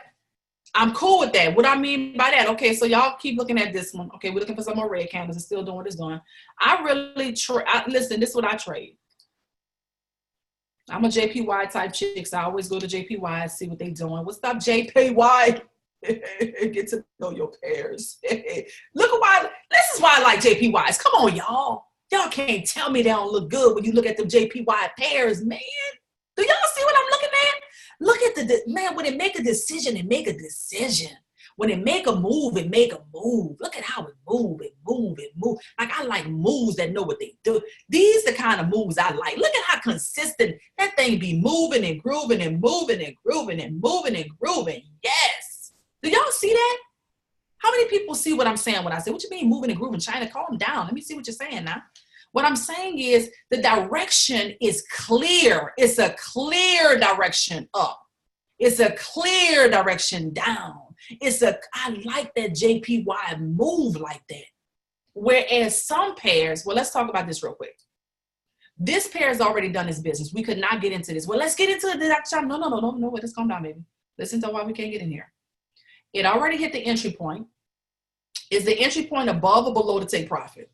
I'm cool with that. What I mean by that, okay, so y'all keep looking at this one. Okay, we're looking for some more red candles. It's still doing what it's doing. I really listen, this is what I trade. I'm a JPY type chick, so I always go to JPY, see what they doing. What's up, JPY? Get to know your pairs. Look at why, this is why I like JPYs. Come on, y'all. Y'all can't tell me they don't look good when you look at the JPY pairs, man. Do y'all see what I'm looking at? Look at the man, when it make a decision, it make a decision. When it make a move, it make a move. Look at how it move. Like I like moves that know what they do. These the kind of moves I like. Look at how consistent that thing be moving and grooving and moving and grooving and moving and grooving. Yes. Do y'all see that? How many people see what I'm saying when I say, what you mean moving and grooving? China, calm down. Let me see what you're saying now. What I'm saying is the direction is clear. It's a clear direction up. It's a clear direction down. I like that JPY move like that. Whereas some pairs, well, let's talk about this real quick. This pair has already done its business. We could not get into this. Well, let's get into it. No. Let's calm down, baby. Listen to why we can't get in here. It already hit the entry point. Is the entry point above or below to take profit?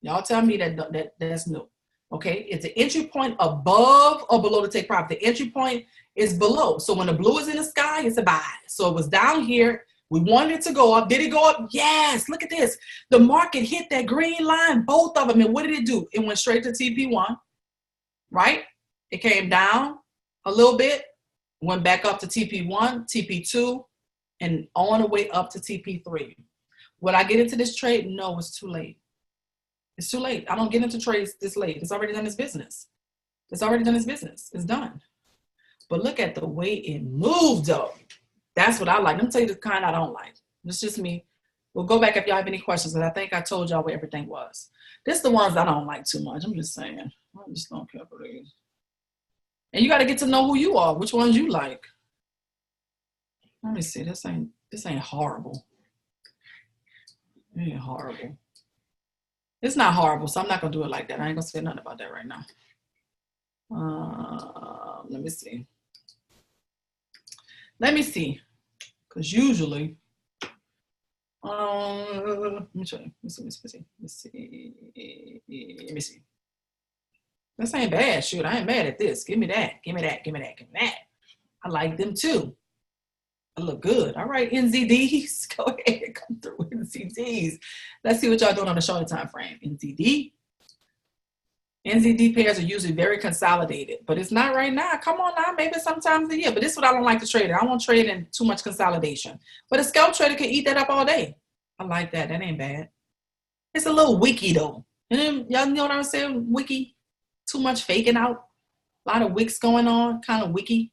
Y'all tell me that's new. Okay, it's the entry point above or below to take profit. The entry point is below. So when the blue is in the sky, it's a buy. So it was down here. We wanted it to go up. Did it go up? Yes. Look at this. The market hit that green line, both of them. And what did it do? It went straight to TP1, right? It came down a little bit, went back up to TP1, TP2, and on the way up to TP3. Would I get into this trade? No, it's too late. It's too late. I don't get into trades this late. It's already done its business. It's already done its business. It's done. But look at the way it moved, though. That's what I like. Let me tell you the kind I don't like. It's just me. We'll go back if y'all have any questions, but I think I told y'all where everything was. This is the ones I don't like too much. I'm just saying. I just don't care for these. And you got to get to know who you are, which ones you like. Let me see. This ain't horrible. It ain't horrible. It's not horrible, so I'm not going to do it like that. I ain't going to say nothing about that right now. Let me see. Because usually, let me see. This ain't bad. Shoot, I ain't mad at this. Give me that. I like them too. I look good. All right, NZDs. Go ahead, come through NZDs. Let's see what y'all doing on the shorter time frame. NZD pairs are usually very consolidated, but it's not right now. Come on now, maybe sometimes a year. But this is what I don't like to trade. I won't trade in too much consolidation. But a scalp trader can eat that up all day. I like that. That ain't bad. It's a little wiki though. Y'all know what I'm saying? Wiki. Too much faking out. A lot of wicks going on. Kind of wiki.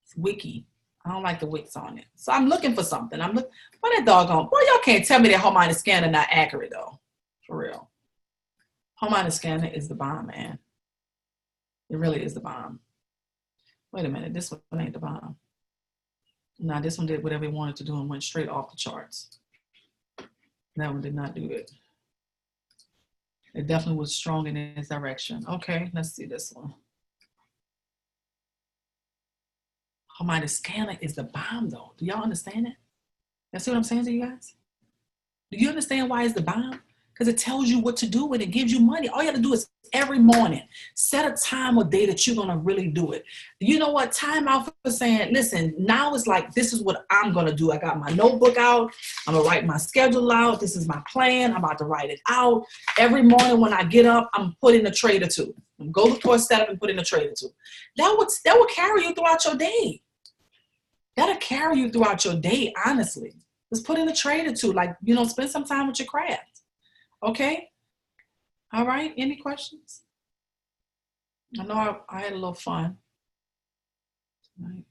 It's wiki. I don't like the wicks on it. So I'm looking for something. What that doggone? Boy, y'all can't tell me that Harmonic scanner not accurate though. For real. Harmonic scanner is the bomb, man. It really is the bomb. Wait a minute. This one ain't the bomb. Nah, this one did whatever it wanted to do and went straight off the charts. That one did not do it. It definitely was strong in its direction. Okay, let's see this one. Harmonic scanner is the bomb, though. Do y'all understand it? You see what I'm saying to you guys? Do you understand why it's the bomb? Because it tells you what to do and it gives you money. All you have to do is every morning, set a time or day that you're going to really do it. You know what? Time out for saying, listen, now it's like, this is what I'm going to do. I got my notebook out. I'm going to write my schedule out. This is my plan. I'm about to write it out. Every morning when I get up, I'm putting a trade or two. Go before setup and put in a trade or two. That will carry you throughout your day. That'll carry you throughout your day, honestly. Just put in a trade or two. Like, spend some time with your craft. Okay? All right. Any questions? I know I had a little fun tonight.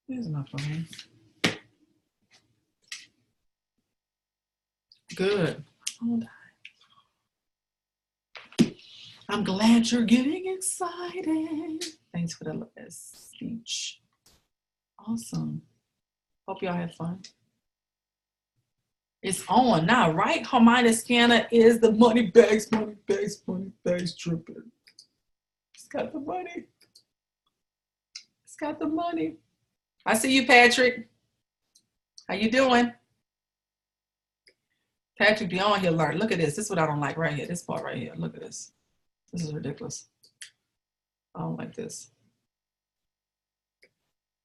Here's my phone. Good. I'm glad you're getting excited. Thanks for the speech. Awesome. Hope y'all had fun. It's on now, right? Harmonic scanner is the money bags tripping. It's got the money. It's got the money. I see you, Patrick. How you doing? Patrick, be on here, learn. Look at this. This is what I don't like right here. This part right here. Look at this. This is ridiculous. I don't like this.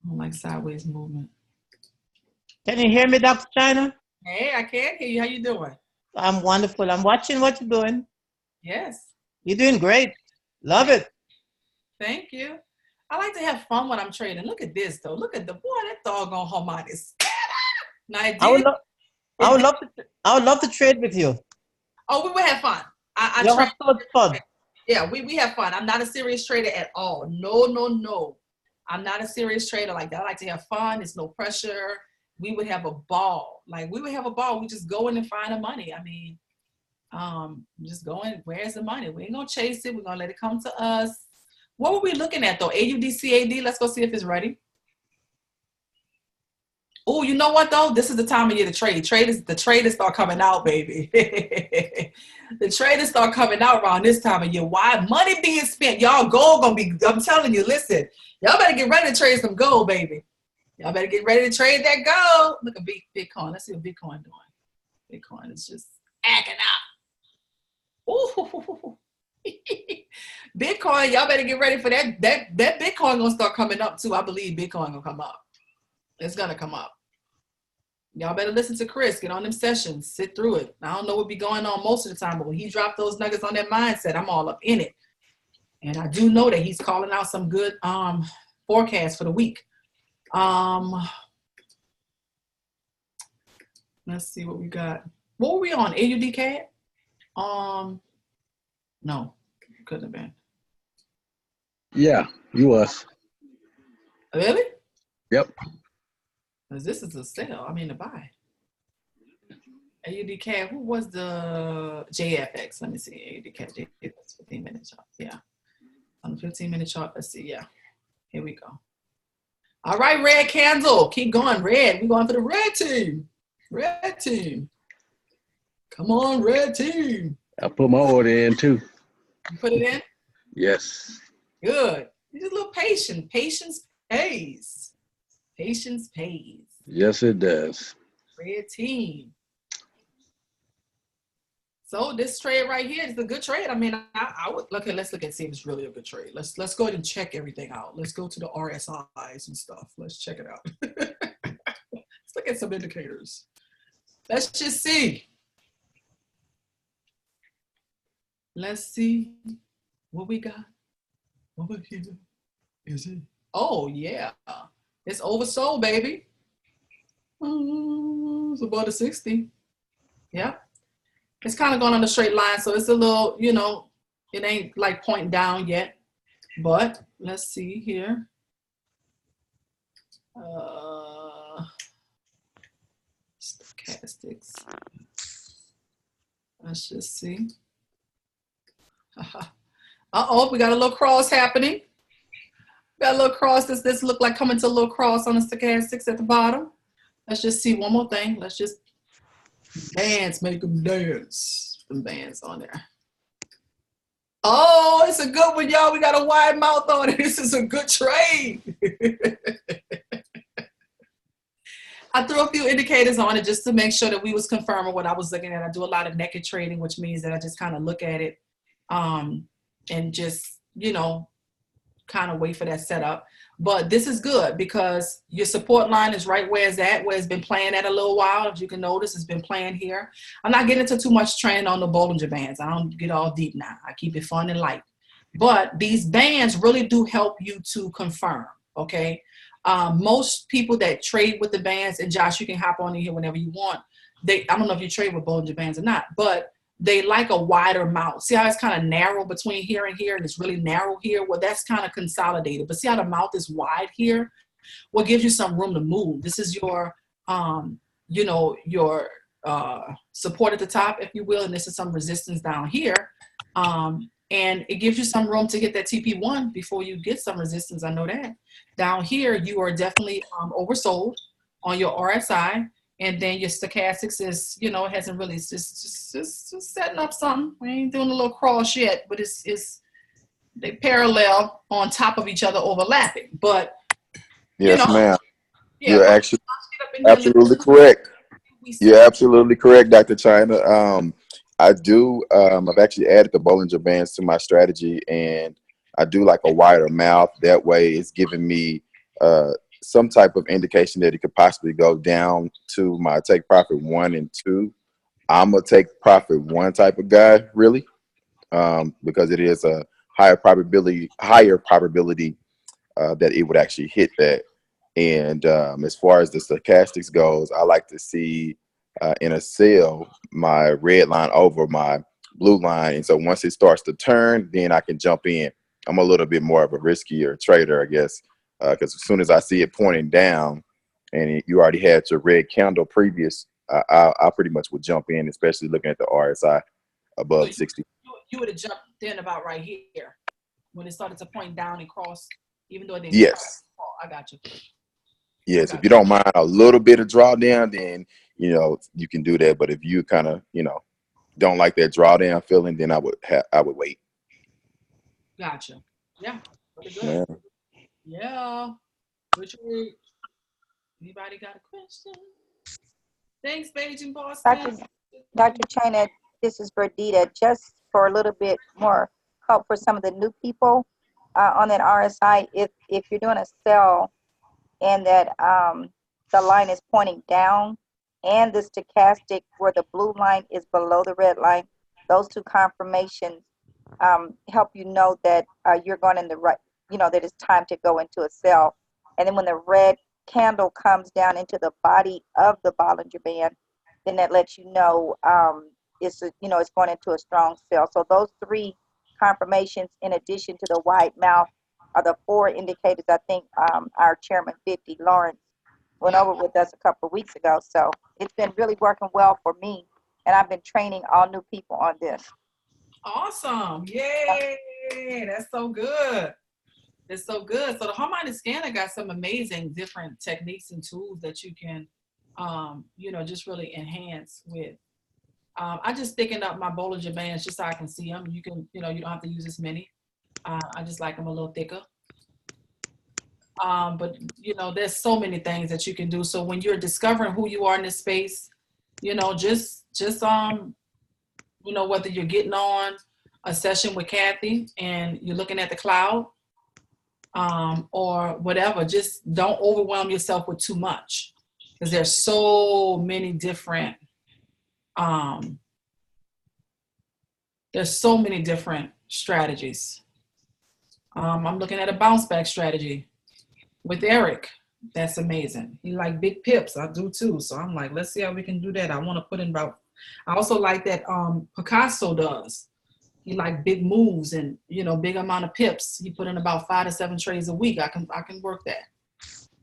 I don't like sideways movement. Can you hear me, Dr. China? Hey, I can hear you. How you doing? I'm wonderful. I'm watching what you're doing. Yes. You're doing great. Love it. Thank you. I like to have fun when I'm trading. Look at this, though. Look at that doggone Harmonic. I would love to trade with you. Oh, we would have fun. I You'll trade. have so much fun. Yeah, we have fun. I'm not a serious trader at all. No. I'm not a serious trader like that. I like to have fun. It's no pressure. We would have a ball. We just go in and find the money. I mean, just going, where's the money? We ain't gonna chase it. We're gonna let it come to us. What were we looking at though? AUDCAD, let's go see if it's ready. Oh, you know what though? This is the time of year to trade. The traders start coming out, baby. The traders start coming out around this time of year. Why? Money being spent. Y'all gold gonna be, I'm telling you, listen, y'all better get ready to trade some gold, baby. Y'all better get ready to trade that gold. Look at Bitcoin. Let's see what Bitcoin doing. Bitcoin is just acting out. Ooh. Bitcoin, y'all better get ready for that. That Bitcoin gonna start coming up too. I believe Bitcoin gonna come up. It's gonna come up. Y'all better listen to Chris. Get on them sessions. Sit through it. I don't know what be going on most of the time, but when he dropped those nuggets on that mindset, I'm all up in it. And I do know that he's calling out some good forecasts for the week. Let's see what we got. What were we on? AUD CAD? No, couldn't have been. Yeah, you was. Really? Yep. Because this is a sell. I mean, to buy. AUD CAD. Who was the JFX? Let me see. AUD CAD. JFX 15-minute chart. Yeah. On the 15-minute chart. Let's see. Yeah. Here we go. All right, red candle. Keep going, red. We're going for the red team. Red team. Come on, red team. I put my order in too. You put it in? Yes. Good. You're just a little patient. Patience pays. Patience pays. Yes, it does. Red team. So this trade right here is a good trade. I mean, I would look at. Let's look and see if it's really a good trade. Let's go ahead and check everything out. Let's go to the RSIs and stuff. Let's check it out. Let's look at some indicators. Let's just see. Let's see what we got. Over here. Is it? Oh yeah, it's oversold, baby. It's about a 60. Yeah. It's kind of going on a straight line, so it's a little, you know, it ain't like pointing down yet. But let's see here. Stochastics. Let's just see. Uh-oh, we got a little cross happening. Got a little cross. This look like coming to a little cross on the stochastics at the bottom. Let's just see one more thing. Let's just dance, make them dance. Some bands on there. Oh, it's a good one, y'all. We got a wide mouth on it. This is a good trade. I threw a few indicators on it just to make sure that we was confirming what I was looking at. I do a lot of naked trading, which means that I just kind of look at it and just, you know, kind of wait for that setup. But this is good because your support line is right where it's at, where it's been playing at a little while. As you can notice, it's been playing here. I'm not getting into too much training on the Bollinger Bands. I don't get all deep now. I keep it fun and light. But these bands really do help you to confirm, okay? Most people that trade with the bands, and Josh, you can hop on in here whenever you want. I don't know if you trade with Bollinger Bands or not, but they like a wider mouth. See how it's kind of narrow between here and here, and it's really narrow here? Well, that's kind of consolidated. But see how the mouth is wide here? What gives you some room to move? This is your, you know, your support at the top, if you will, and this is some resistance down here. And it gives you some room to hit that TP1 before you get some resistance. I know that. Down here, you are definitely oversold on your RSI. And then your stochastics is, you know, it hasn't really, it's just setting up something. We ain't doing a little cross yet, but it's they parallel on top of each other, overlapping. But Yes, you know, ma'am. yeah, You're actually absolutely correct. You're absolutely correct, Dr. China. I do. I've actually added the Bollinger Bands to my strategy, and I do like a wider mouth. That way, it's giving me some type of indication that it could possibly go down to my take profit 1 and 2. I'm a take profit 1 type of guy, really, because it is a higher probability that it would actually hit that. And as far as the stochastics goes, I like to see in a sell my red line over my blue line. And so once it starts to turn, then I can jump in. I'm a little bit more of a riskier trader, I guess, because as soon as I see it pointing down and you already had your red candle previous, I pretty much would jump in, especially looking at the RSI above 60. You would have jumped in about right here when it started to point down and cross, even though it didn't. Yes. Cross. Oh, I got you. Yes, if you don't mind a little bit of drawdown, then you can do that. But if you kind of don't like that drawdown feeling, then I would wait. Gotcha. Yeah. Really good. Yeah. Yeah. Richard, anybody got a question? Thanks, Beijing Boston. Dr. China, this is Berdita. Just for a little bit more help for some of the new people on that RSI, if you're doing a cell and that the line is pointing down and the stochastic where the blue line is below the red line, those two confirmations help you know that you're going in the right, that it's time to go into a cell. And then when the red candle comes down into the body of the Bollinger Band, then that lets you know it's going into a strong cell. So those three confirmations, in addition to the wide mouth, are the four indicators I think our chairman 50 Lawrence went over with us a couple of weeks ago. So it's been really working well for me, and I've been training all new people on this. Awesome. Yay. That's so good. It's so good. So the Harmonic scanner got some amazing different techniques and tools that you can, just really enhance with. I just thicken up my Bollinger Bands just so I can see them. You can, you don't have to use as many. I just like them a little thicker. But there's so many things that you can do. So when you're discovering who you are in this space, just whether you're getting on a session with Kathy and you're looking at the cloud, or whatever, just don't overwhelm yourself with too much, because there's so many different strategies. I'm looking at a bounce back strategy with Eric. That's amazing. He like big pips. I do too. So I'm like, let's see how we can do that. I want to put in about, I also like that Picasso does. He like big moves and big amount of pips. He put in about 5 to 7 trades a week. I can work that.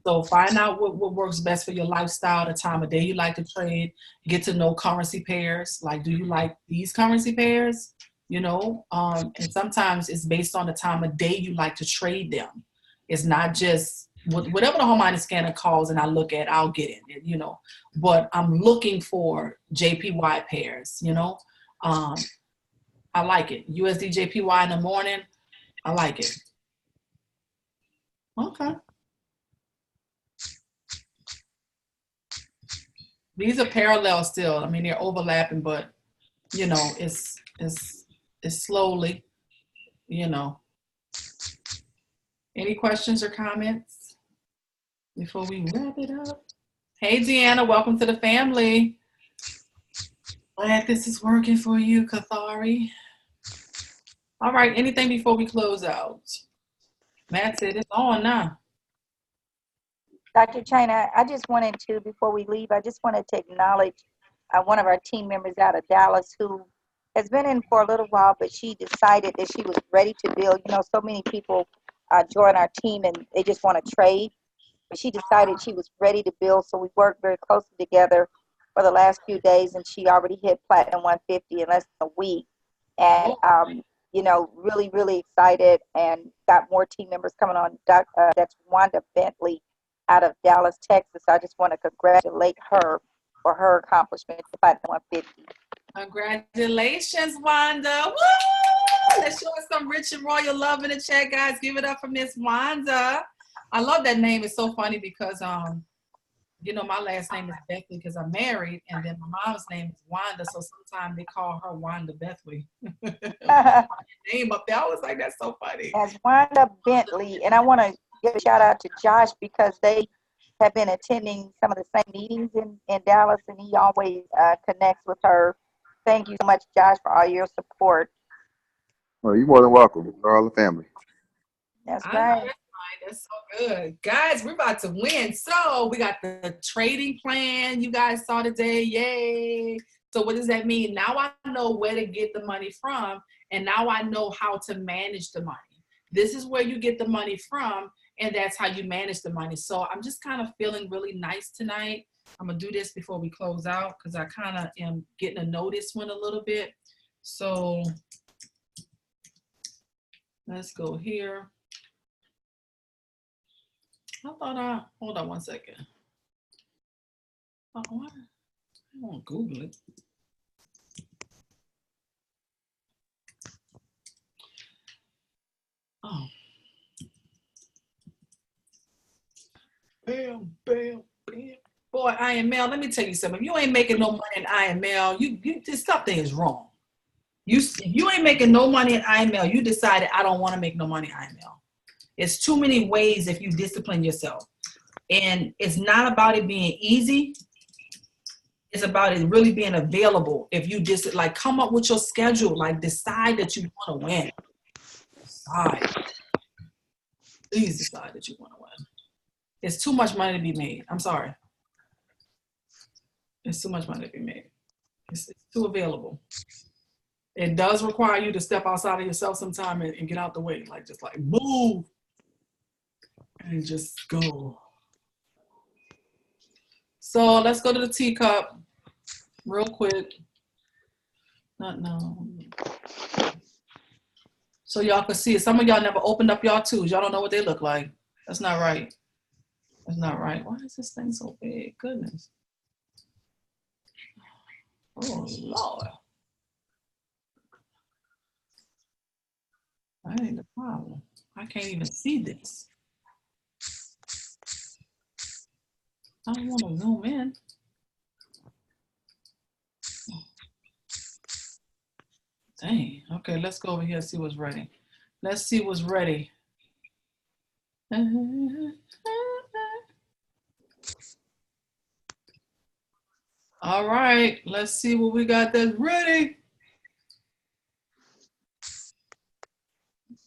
So find out what works best for your lifestyle, the time of day you like to trade. Get to know currency pairs. Like, do you like these currency pairs? And sometimes it's based on the time of day you like to trade them. It's not just whatever the Harmonic scanner calls and I look at, I'll get in, but I'm looking for JPY pairs, I like it. USD JPY in the morning, I like it. Okay. These are parallel still. I mean, they're overlapping, but it's slowly, Any questions or comments before we wrap it up? Hey, Deanna, welcome to the family. Glad this is working for you, Kathari. All right, anything before we close out? Matt said it's on now. Dr. China, I just wanted to, before we leave, I just wanted to acknowledge one of our team members out of Dallas who has been in for a little while, but she decided that she was ready to build. So many people join our team and they just want to trade, but she decided she was ready to build. So we worked very closely together for the last few days, and she already hit Platinum 150 in less than a week. And, really, really excited, and got more team members coming on. That's Wanda Bentley out of Dallas, Texas. I just want to congratulate her for her accomplishment to Platinum 150. Congratulations, Wanda. Woo! Let's show us some rich and royal love in the chat, guys. Give it up for Miss Wanda. I love that name. It's so funny because, my last name is Beckley because I'm married, and then my mom's name is Wanda, so sometimes they call her Wanda Bethley. Name up there. I was like, that's so funny. As Wanda Bentley, and I want to give a shout out to Josh because they have been attending some of the same meetings in Dallas, and he always connects with her. Thank you so much, Josh, for all your support. Well, you're more than welcome. We're all the family. That's right. That's so good. Guys, we're about to win. So we got the trading plan you guys saw today. Yay. So what does that mean? Now I know where to get the money from, and now I know how to manage the money. This is where you get the money from, and that's how you manage the money. So I'm just kind of feeling really nice tonight. I'm going to do this before we close out because I kind of am getting to know this one a little bit. So let's go here. hold on one second. Oh, what? I won't Google it. Oh. Bam, bam, bam. Boy, IML, let me tell you something. If you ain't making no money in IML, you something is wrong. If you ain't making no money in IML, you decided I don't want to make no money in IML. It's too many ways if you discipline yourself. And it's not about it being easy. It's about it really being available. If you just like come up with your schedule, like decide that you want to win. Decide. Please decide that you want to win. It's too much money to be made. I'm sorry. It's too much money to be made. It's too available. It does require you to step outside of yourself sometime and get out the way. Like just like move and just go. So let's go to the teacup real quick. No. So y'all can see it. Some of y'all never opened up y'all tubes. Y'all don't know what they look like. That's not right. That's not right. Why is this thing so big? Goodness. Oh, Lord. That ain't the problem. I can't even see this. I don't want to zoom in. Dang. Okay, let's go over here and see what's ready. Let's see what's ready. All right, let's see what we got that's ready.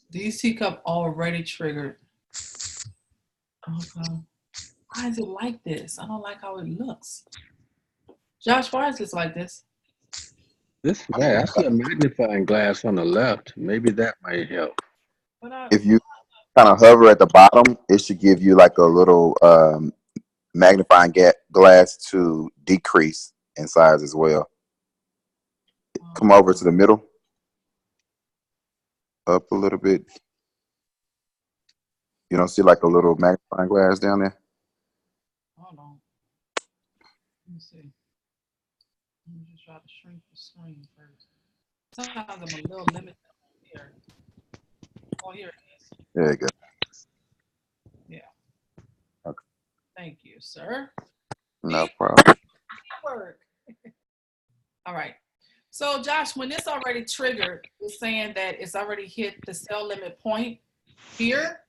These teacup already triggered. Okay. Why is it like this? I don't like how it looks. Josh, why is this like this? This way, I see a magnifying glass on the left. Maybe that might help. If you kind of hover at the bottom, it should give you like a little magnifying glass to decrease in size as well. Come over to the middle. Up a little bit. You don't see like a little magnifying glass down there? Hold on. Let me see. Let me just try to shrink the screen first. Sometimes I'm a little limited here. Oh, here it is. There you go. Yeah. Okay. Thank you, sir. No problem. Work. All right. So, Josh, when this already triggered, it's saying that it's already hit the cell limit point here.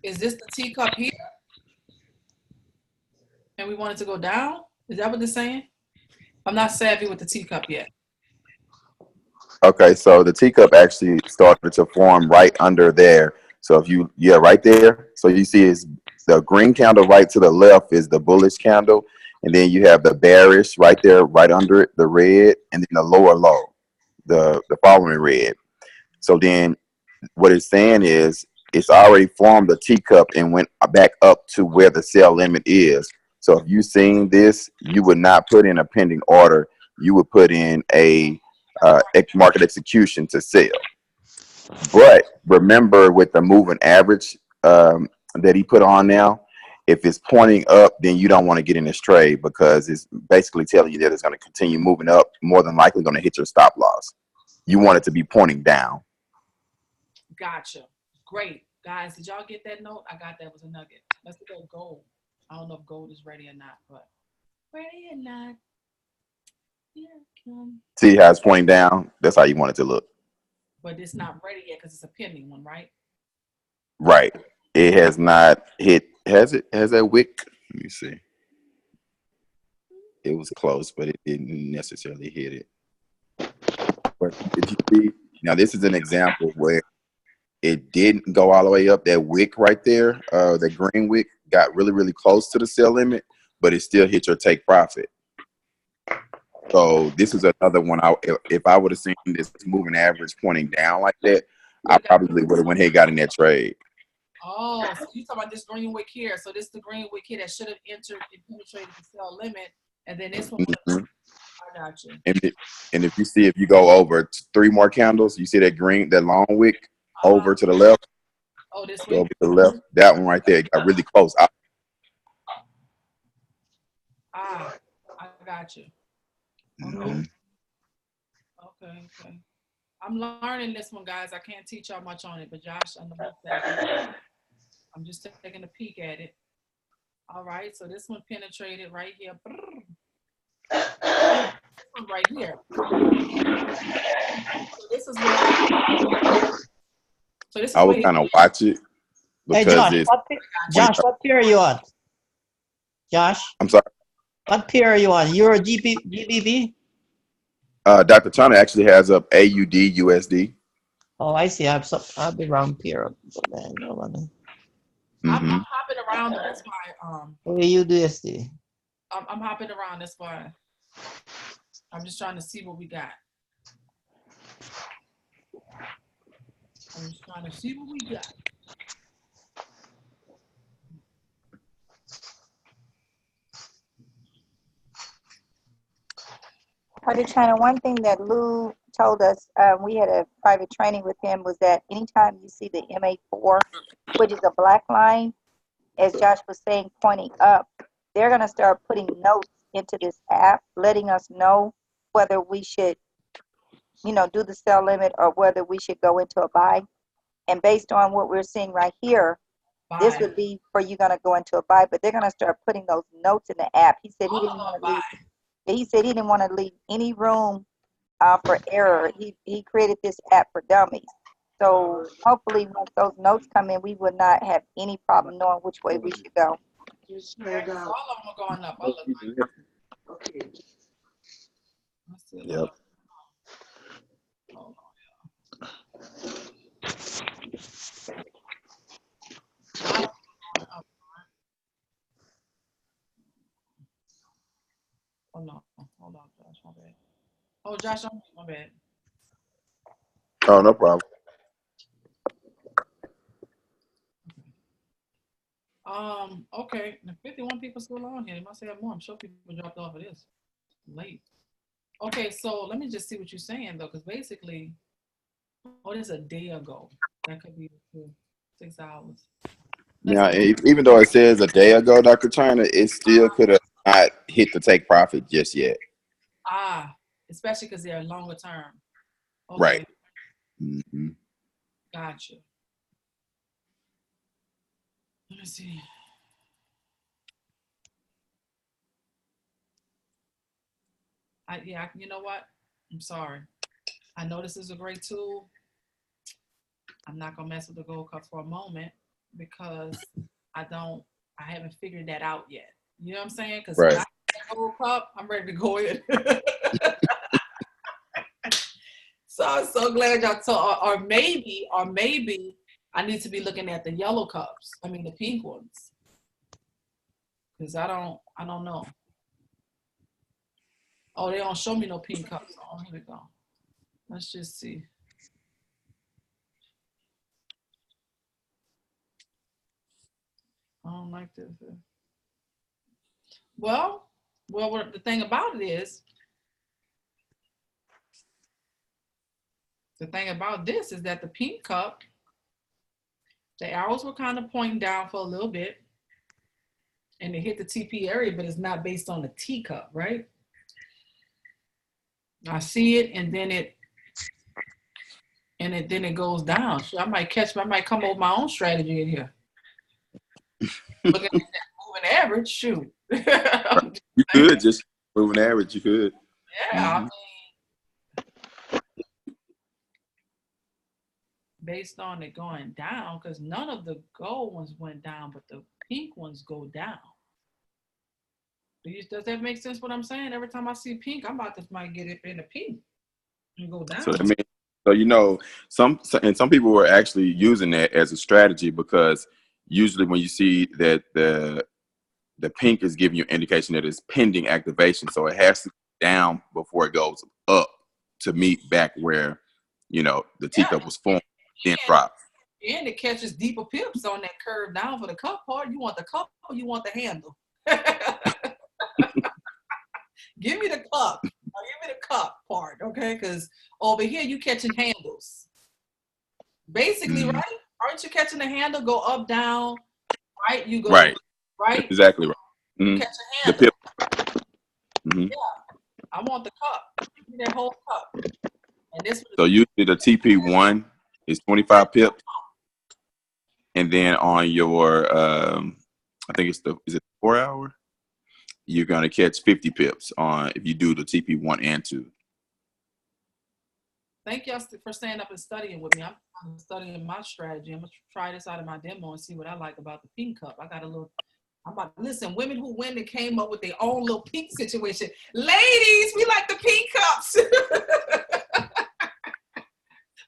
Is this the teacup here? And we want it to go down? Is that what they're saying? I'm not savvy with the teacup yet. Okay, so the teacup actually started to form right under there. So if you, right there. So you see is the green candle right to the left is the bullish candle. And then you have the bearish right there, right under it, the red, and then the lower low, the following red. So then what it's saying is it's already formed a teacup and went back up to where the sell limit is. So if you seen this, you would not put in a pending order. You would put in a market execution to sell. But remember with the moving average that he put on now, if it's pointing up, then you don't want to get in this trade because it's basically telling you that it's going to continue moving up, more than likely going to hit your stop loss. You want it to be pointing down. Gotcha. Great. Guys, did y'all get that note? I got that was a nugget. Let's look at gold. I don't know if gold is ready or not, but ready or not. Yeah. See how it's pointing down? That's how you want it to look. But it's not ready yet because it's a pending one, right? Right. It has not hit. Has it? Has that wick? Let me see. It was close, but it didn't necessarily hit it. But if you see, now this is an example where it didn't go all the way up. That wick right there, the green wick, got really, really close to the sell limit, but it still hit your take profit. So this is another one. If I would have seen this moving average pointing down like that, I probably would have went ahead and got in that trade. Oh, so you talking about this green wick here. So this is the green wick here that should have entered and penetrated the sell limit. And then this one, I got you. And if you go over 3 more candles, you see that green, that long wick over to the left. Oh, this go wick? over to the left. That one right there got really close. Got you. Okay. Mhm. Okay. I'm learning this one, guys. I can't teach y'all much on it, but Josh, I know that. I'm just taking a peek at it. All right, so this one penetrated right here. This one right here. So this is where. So this is I where would kind of watch it Hey, because Josh, it's. what peer are you on? Josh, I'm sorry. what peer are you on? You're a GBB? Dr. Chana actually has up AUD USD. Oh, I see. I'll be wrong peer. I'm Mm-hmm. hopping around. That's why. AUDSD. I'm hopping around. That's why. I'm just trying to see what we got. I'm just trying to see what we got. Dr. China, one thing that Lou told us, we had a private training with him, was that anytime you see the MA4, which is a black line, as Josh was saying, pointing up, they're going to start putting notes into this app, letting us know whether we should, do the sell limit or whether we should go into a buy. And based on what we're seeing right here, this would be for you going to go into a buy, but they're going to start putting those notes in the app. He said he didn't want to leave. He said he didn't want to leave any room for error. He created this app for dummies. So hopefully once those notes come in, we would not have any problem knowing which way we should go. All of them are going up. Okay. Yep. Hold on, Josh, my bad. Oh, Josh, my bad. Oh, no problem. Okay. Now 51 people still on here. They must have more. I'm sure people dropped off of this. Late. Okay, so let me just see what you're saying though, because basically, this is a day ago. That could be 6 hours. Now, even though it says a day ago, Dr. China, it still could have not hit the take profit just yet. Especially because they're longer term. Okay. Right. Mm-hmm. Gotcha. Let me see. You know what? I'm sorry. I know this is a great tool. I'm not gonna mess with the gold cup for a moment because I haven't figured that out yet. You know what I'm saying? Because right. when I get that gold cup, I'm ready to go in. So I'm so glad y'all told, or maybe I need to be looking at the yellow cups. I mean the pink ones. Because I don't know. Oh, they don't show me no pink cups. Oh, here we go. Let's just see. I don't like this. Well, the thing about it is, the thing about this is that the pink cup, the arrows were kind of pointing down for a little bit, and it hit the TP area, but it's not based on the teacup, right? I see it, and then it goes down. So I might come up with my own strategy in here. Looking at that moving average, shoot. You could just moving average. You could. Yeah, Mm-hmm. I mean, based on it going down, because none of the gold ones went down, but the pink ones go down. Does that make sense what I'm saying? Every time I see pink, I'm about to might get it in the pink and go down. So some people were actually using that as a strategy because usually when you see that the pink is giving you indication that it's pending activation, so it has to go down before it goes up to meet back where the teacup was formed, then drop. And it catches deeper pips on that curve down for the cup part. You want the cup or you want the handle? Give me the cup. Give me the cup part, okay? Because over here you catching handles. Basically, right? Aren't you catching the handle? Go up, down, right? You go right. Exactly right. You catch a handle. Mm-hmm. Yeah, I want the cup. Give me that whole cup. And this. So usually the TP1 is 25 pips, and then on your I think is it 4 hour? You're gonna catch 50 pips on if you do the TP1 and 2. Thank y'all for staying up and studying with me. I'm studying my strategy. I'm gonna try this out in my demo and see what I like about the pink cup. I got a little. I'm about to listen. Women who win that came up with their own little pink situation. Ladies, we like the pink cups.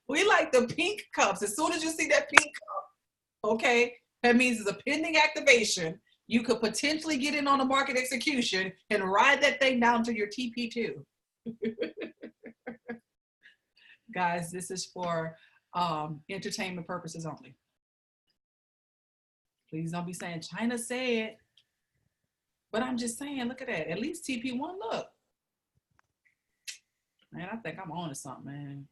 We like the pink cups. As soon as you see that pink cup, okay, that means it's a pending activation. You could potentially get in on a market execution and ride that thing down to your TP2. Guys, this is for entertainment purposes only. Please don't be saying China said. But I'm just saying, look at that. At least TP1, look. Man, I think I'm on to something, man.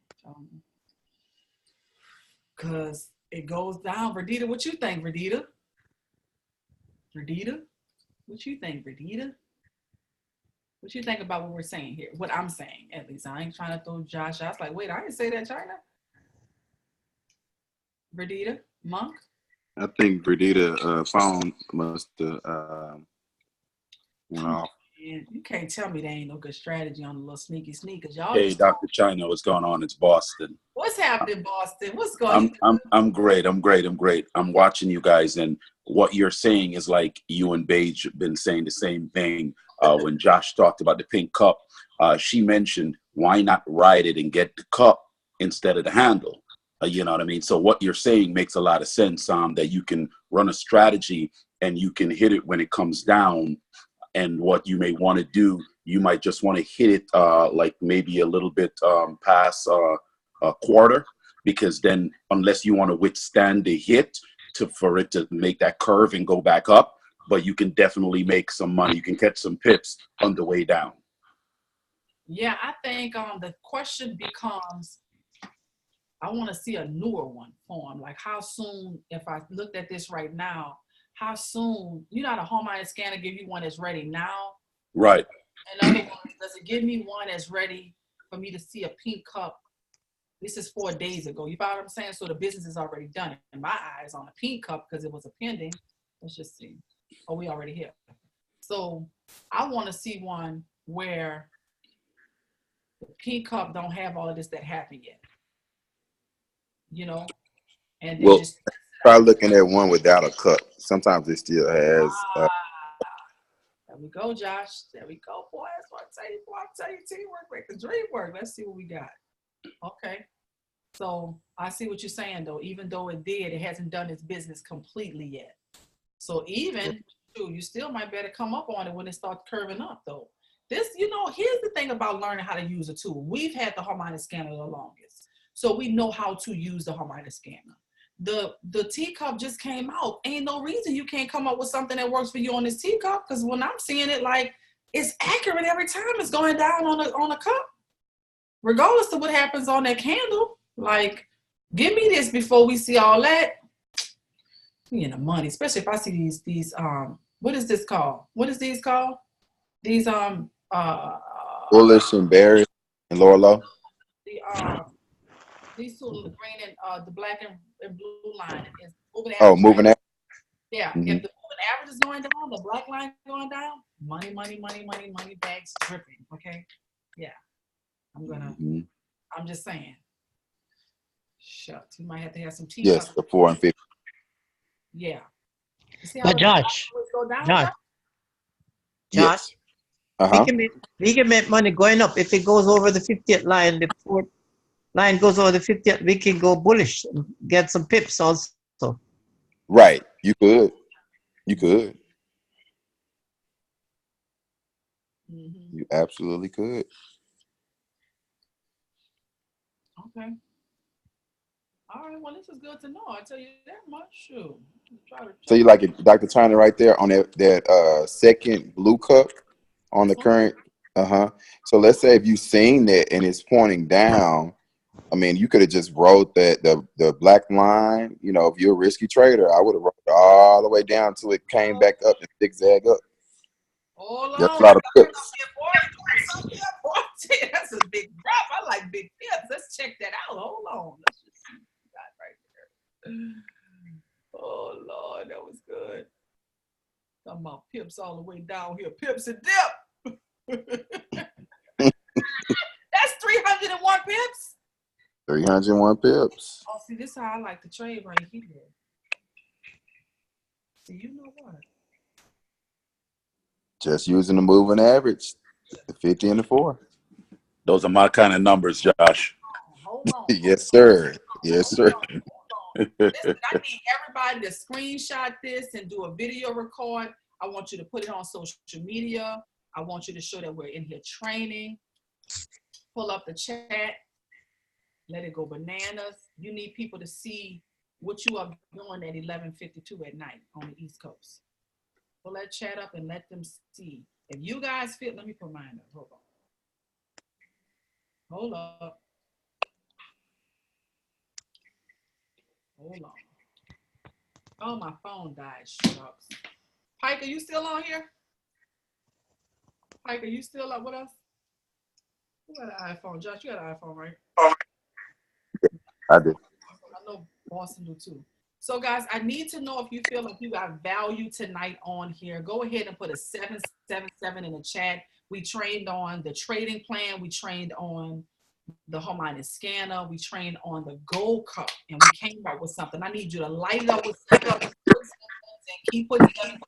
Because it goes down. Verdita, what you think, Verdita? Verdita? What you think, Verdita? What you think about what we're saying here? What I'm saying, at least. I ain't trying to throw Josh out. I was like, wait, I didn't say that, China. Verdita? Monk? I think Verdita phone must have went off. Man, you can't tell me there ain't no good strategy on the little sneaky sneakers. Y'all Hey, Dr. China, what's going on? It's Boston. What's happening, Boston? What's going on? I'm great. I'm watching you guys, and what you're saying is like you and Paige have been saying the same thing. When Josh talked about the pink cup, she mentioned why not ride it and get the cup instead of the handle. You know what I mean? So what you're saying makes a lot of sense. That you can run a strategy and you can hit it when it comes down. And what you may want to do, you might just want to hit it like maybe a little bit past a quarter, because then unless you want to withstand the hit for it to make that curve and go back up, but you can definitely make some money. You can catch some pips on the way down. Yeah, I think the question becomes, I want to see a newer one form. Like how soon, if I looked at this right now, how soon, you know how the Harmonic scanner give you one that's ready now? Right. In other words, does it give me one that's ready for me to see a pink cup? This is 4 days ago. You follow what I'm saying? So the business is already done in my eyes on a pink cup because it was a pending. Let's just see. Oh, we already here. So I want to see one where the pink cup don't have all of this that happened yet. You know? And then just try looking at one without a cup. Sometimes it still has. There we go, Josh. There we go, boy. That's what I tell you, teamwork make the dream work. Let's see what we got. Okay. So I see what you're saying, though. Even though it did, it hasn't done its business completely yet. So even, you still might better come up on it when it starts curving up, though. This, here's the thing about learning how to use a tool. We've had the Harmonic scanner the longest. So we know how to use the Harmonic scanner. The teacup just came out. Ain't no reason you can't come up with something that works for you on this teacup, because when I'm seeing it, like, it's accurate every time it's going down on a cup, regardless of what happens on that candle. Like, give me this before we see all that. Money, especially if I see these what is this called? What is these called? These bullish and bearish and lower low. These two, the green and the black and blue line is moving average. Oh, moving average. Yeah, Mm-hmm. If the moving average is going down, the black line going down, money, bags dripping. Okay, yeah, I'm just saying. Shucks, you might have to have some tea. Yes, the 4 and 50. Yeah. But Josh, Yes. we can make money going up if it goes over the 50th line. The 4th line goes over the 50th. We can go bullish and get some pips also. Right. You could. Mm-hmm. You absolutely could. Okay. All right. Well, this is good to know. I tell you that much. Shoot. So you like it, Dr. China, right there on that second blue cup on the current. So let's say if you've seen that and it's pointing down, I mean, you could have just rode the black line. If you're a risky trader, I would have rode it all the way down till it came back up and zigzag up. Hold That's on. a lot of That's pips. That's a big drop. I like big pips. Let's check that out. Hold on. Let's just see what we got right there. Oh Lord, that was good. Talking about pips all the way down here. Pips and dip. That's 301 pips. 301 pips. Oh, see, this is how I like to trade right here. See, you know what? Just using the moving average, the 50 and the 4. Those are my kind of numbers, Josh. Hold on. Yes, sir. Yes, sir. Listen, I need everybody to screenshot this and do a video record. I want you to put it on social media. I want you to show that we're in here training. Pull up the chat. Let it go bananas. You need people to see what you are doing at 11:52 at night on the East Coast. Pull that chat up and let them see. If you guys feel, let me put mine up. Hold on. Hold up. Hold on. Oh, my phone died. Shucks. Pike, are you still on here? Pike, are you still up with us? Who got an iPhone? Josh, you got an iPhone, right? I did. I know Boston do too. So, guys, I need to know if you feel like you got value tonight on here. Go ahead and put a 777 in the chat. We trained on the trading plan. We trained on the Harmonic scanner. We trained on the gold cup, and we came up with something. I need you to light it up with and keep putting it.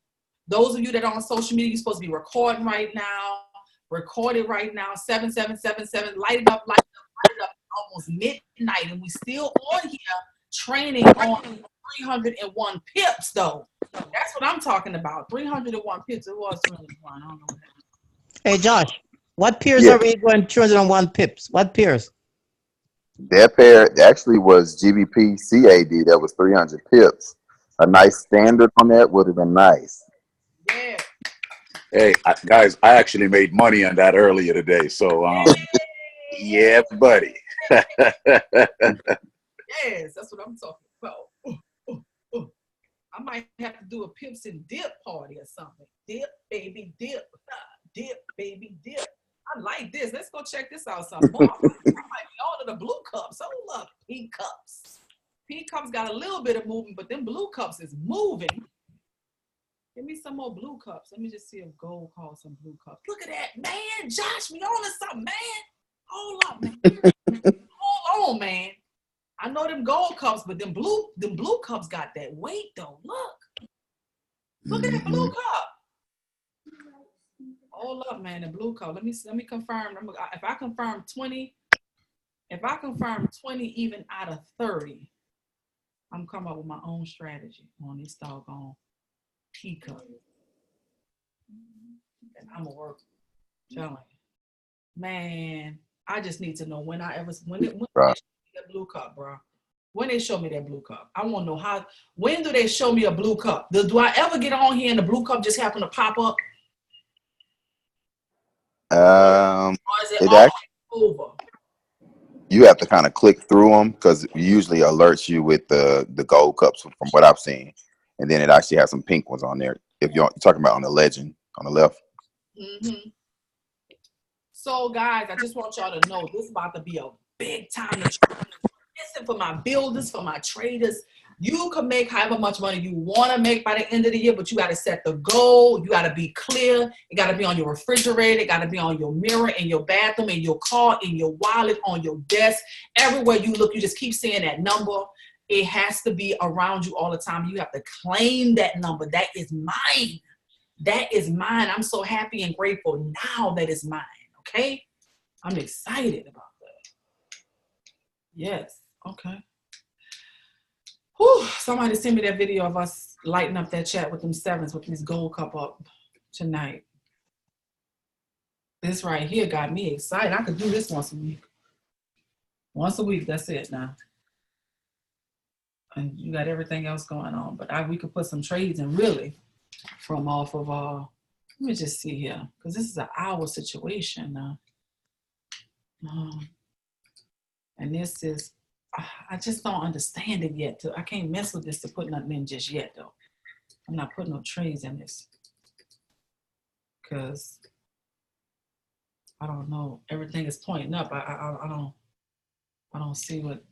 Those of you that are on social media, you're supposed to be recording right now. Record it right now. 7777. Light it up, light it up, light it up. Almost midnight, and we still on here training on 301 pips, though. That's what I'm talking about. 301 pips. It was 301. I don't know what that is. Hey, Josh, what pairs Yeah. are we going 201 pips? What pairs? That pair actually was GBP CAD. That was 300 pips. A nice standard on that would have been nice. Yeah. Hey, guys, I actually made money on that earlier today. So, yeah, buddy. Yes, that's what I'm talking about. I might have to do a pips and dip party or something. Dip, baby, dip. Dip, baby, dip. I like this. Let's go check this out some more. I might be all of the blue cups. Hold up, pink cups. Pink cups got a little bit of movement, but them blue cups is moving. Give me some more blue cups. Let me just see if gold calls some blue cups. Look at that, man. Josh, we on to something, man. Hold up, man. Hold on, man. I know them gold cups, but them blue cups got that weight though. Look at that blue cup. Hold up, man. The blue cup. Let me confirm. If I confirm 20 even out of 30, I'm coming up with my own strategy on this doggone P cup. And I'm gonna work. Telling you, man. I just need to know when they show me that blue cup, bro. When they show me that blue cup, I want to know when do they show me a blue cup? Do I ever get on here and the blue cup just happen to pop up? Or is it all over? You have to kind of click through them because it usually alerts you with the gold cups from what I've seen, and then it actually has some pink ones on there. If you're talking about on the legend on the left. Mm-hmm. So, guys, I just want y'all to know this is about to be a big time. Listen, for my builders, for my traders, you can make however much money you want to make by the end of the year, but you got to set the goal. You got to be clear. It got to be on your refrigerator. It got to be on your mirror, in your bathroom, in your car, in your wallet, on your desk. Everywhere you look, you just keep seeing that number. It has to be around you all the time. You have to claim that number. That is mine. That is mine. I'm so happy and grateful now that it's mine. Okay? I'm excited about that. Yes. Okay. Whew. Somebody send me that video of us lighting up that chat with them sevens with this gold cup up tonight. This right here got me excited. I could do this once a week. Once a week, that's it now. And you got everything else going on. But we could put some trades in really from off of let me just see here. Because this is an hour situation now. And this is, I just don't understand it yet. I can't mess with this to put nothing in just yet, though. I'm not putting no trades in this. because I don't know. Everything is pointing up. I don't see what.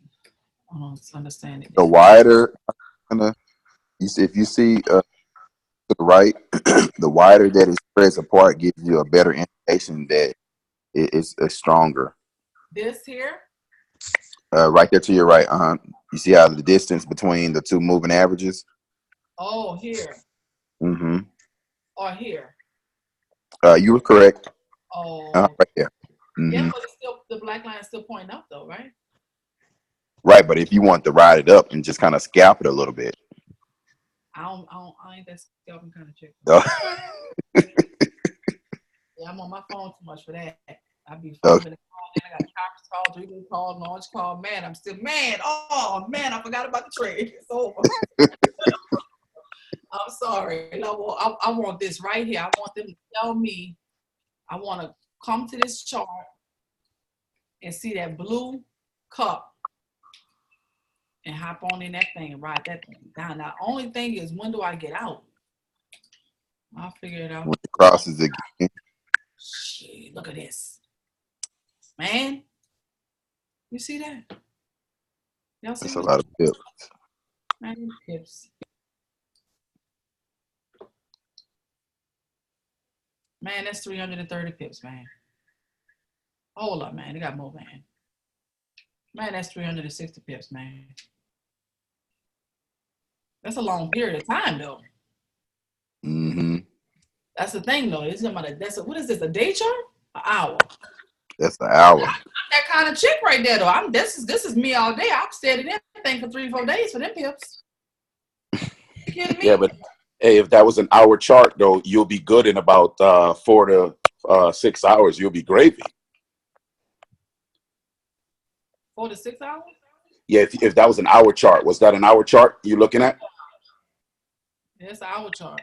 I don't understand it. The wider, if you see to the right, the wider that it spreads apart gives you a better indication that it's stronger. This here? Right there to your right. You see how the distance between the two moving averages? Oh, here. Mm-hmm. Or here. You were correct. Oh. Right there. Mm-hmm. Yeah, but it's still, the black line is still pointing up though, right? Right, but if you want to ride it up and just kind of scalp it a little bit. I ain't that scalping kind of chick. Yeah, I'm on my phone too much for that. I be fumbling the call, I got conference call, 3-day call, launch call. Man, I'm still oh man, I forgot about the trade. It's over. I'm sorry. I want this right here. I want them to tell me. I want to come to this chart and see that blue cup and hop on in that thing and ride that thing down. Now, the only thing is, when do I get out? I'll figure it out. When it crosses again. Shit, look at this. Man, you see that? Y'all see That's a lot of pips. Man, pips. Man, that's 330 pips, man. Hold up, man. They got more, man. Man, that's 360 pips, man. That's a long period of time, though. Mm-hmm. That's the thing, though. It's about what is this? A day chart? An hour? That's an hour. I'm that kind of chick right there, though. This is me all day. I've stayed in that thing for 3-4 days for them pips. You kidding me? Yeah, but hey, if that was an hour chart, though, you'll be good in about 4 to 6 hours. You'll be gravy. 4 to 6 hours? Yeah, if that was an hour chart, was that an hour chart you looking at? Yeah, it's an hour chart.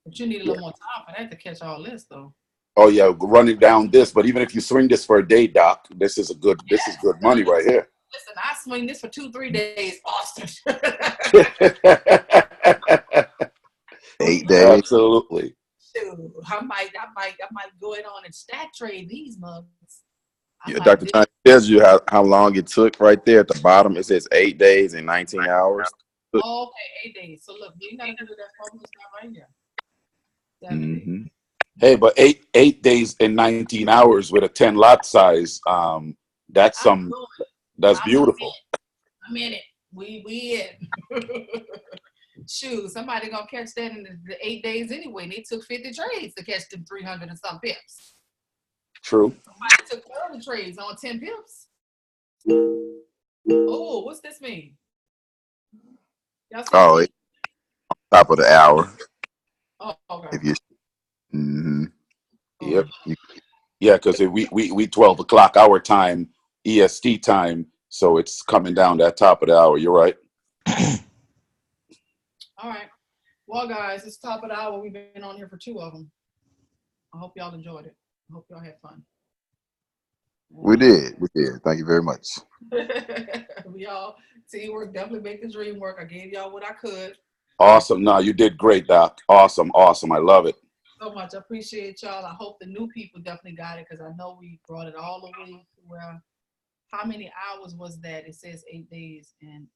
But you need a little more time for that to catch all this, though. Oh yeah, running down this. But even if you swing this for a day, Doc, this is good money right here. Listen, I swing this for 2-3 days, Austin. 8 days. Absolutely. Shoot, I might go in on and stack trade these mugs. Yeah, Dr. John tells you how long it took right there at the bottom. It says 8 days and 19 hours. Oh, okay, 8 days. So look, you gotta do that focus right here. 7 days. Hey, but eight days and 19 hours with a 10 lot size, that's beautiful. I'm in it. We in. Shoot, somebody gonna catch that in the 8 days anyway. They took 50 trades to catch them 300 and some pips. True. Somebody took 30 trades on 10 pips. Oh, what's this mean? Y'all see top of the hour. Oh, okay. If you. Mm-hmm. Yep. Yeah, because we 12 o'clock our time, EST time, so it's coming down that top of the hour. You're right. All right. Well, guys, it's top of the hour. We've been on here for 2 of them. I hope y'all enjoyed it. I hope y'all had fun. We did. Thank you very much. We all teamwork, definitely make the dream work. I gave y'all what I could. Awesome. No, you did great, Doc. Awesome. I love it. So much. I appreciate y'all. I hope the new people definitely got it because I know we brought it all the way to where. How many hours was that? It says 8 days and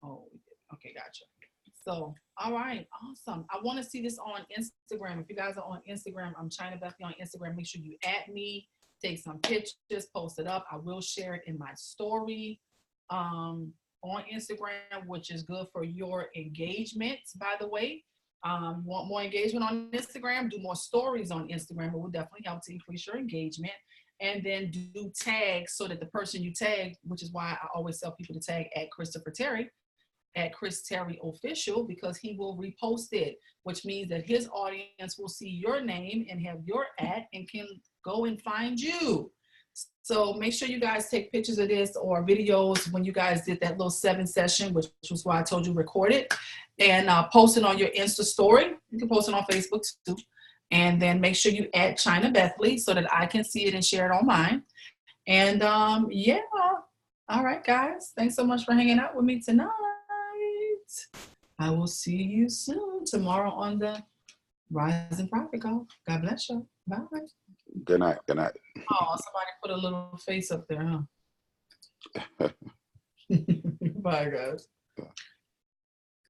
okay, gotcha. So, all right, awesome. I want to see this on Instagram. If you guys are on Instagram, I'm China Bethany on Instagram. Make sure you add me, take some pictures, post it up. I will share it in my story on Instagram, which is good for your engagement, by the way. You want more engagement on Instagram? Do more stories on Instagram. It will definitely help to increase your engagement. And then do tags so that the person you tag, which is why I always tell people to tag at Christopher Terry, at Chris Terry Official, because he will repost it, which means that his audience will see your name and have your ad and can go and find you. So make sure you guys take pictures of this or videos when you guys did that little 7 session, which was why I told you record it, and post it on your Insta story. You can post it on Facebook too. And then make sure you add China Bethany so that I can see it and share it on mine. And yeah, all right, guys. Thanks so much for hanging out with me tonight. I will see you soon tomorrow on the Rise and profit, go. God bless you. Bye. Good night. Good night. Oh, somebody put a little face up there, huh? Bye, guys.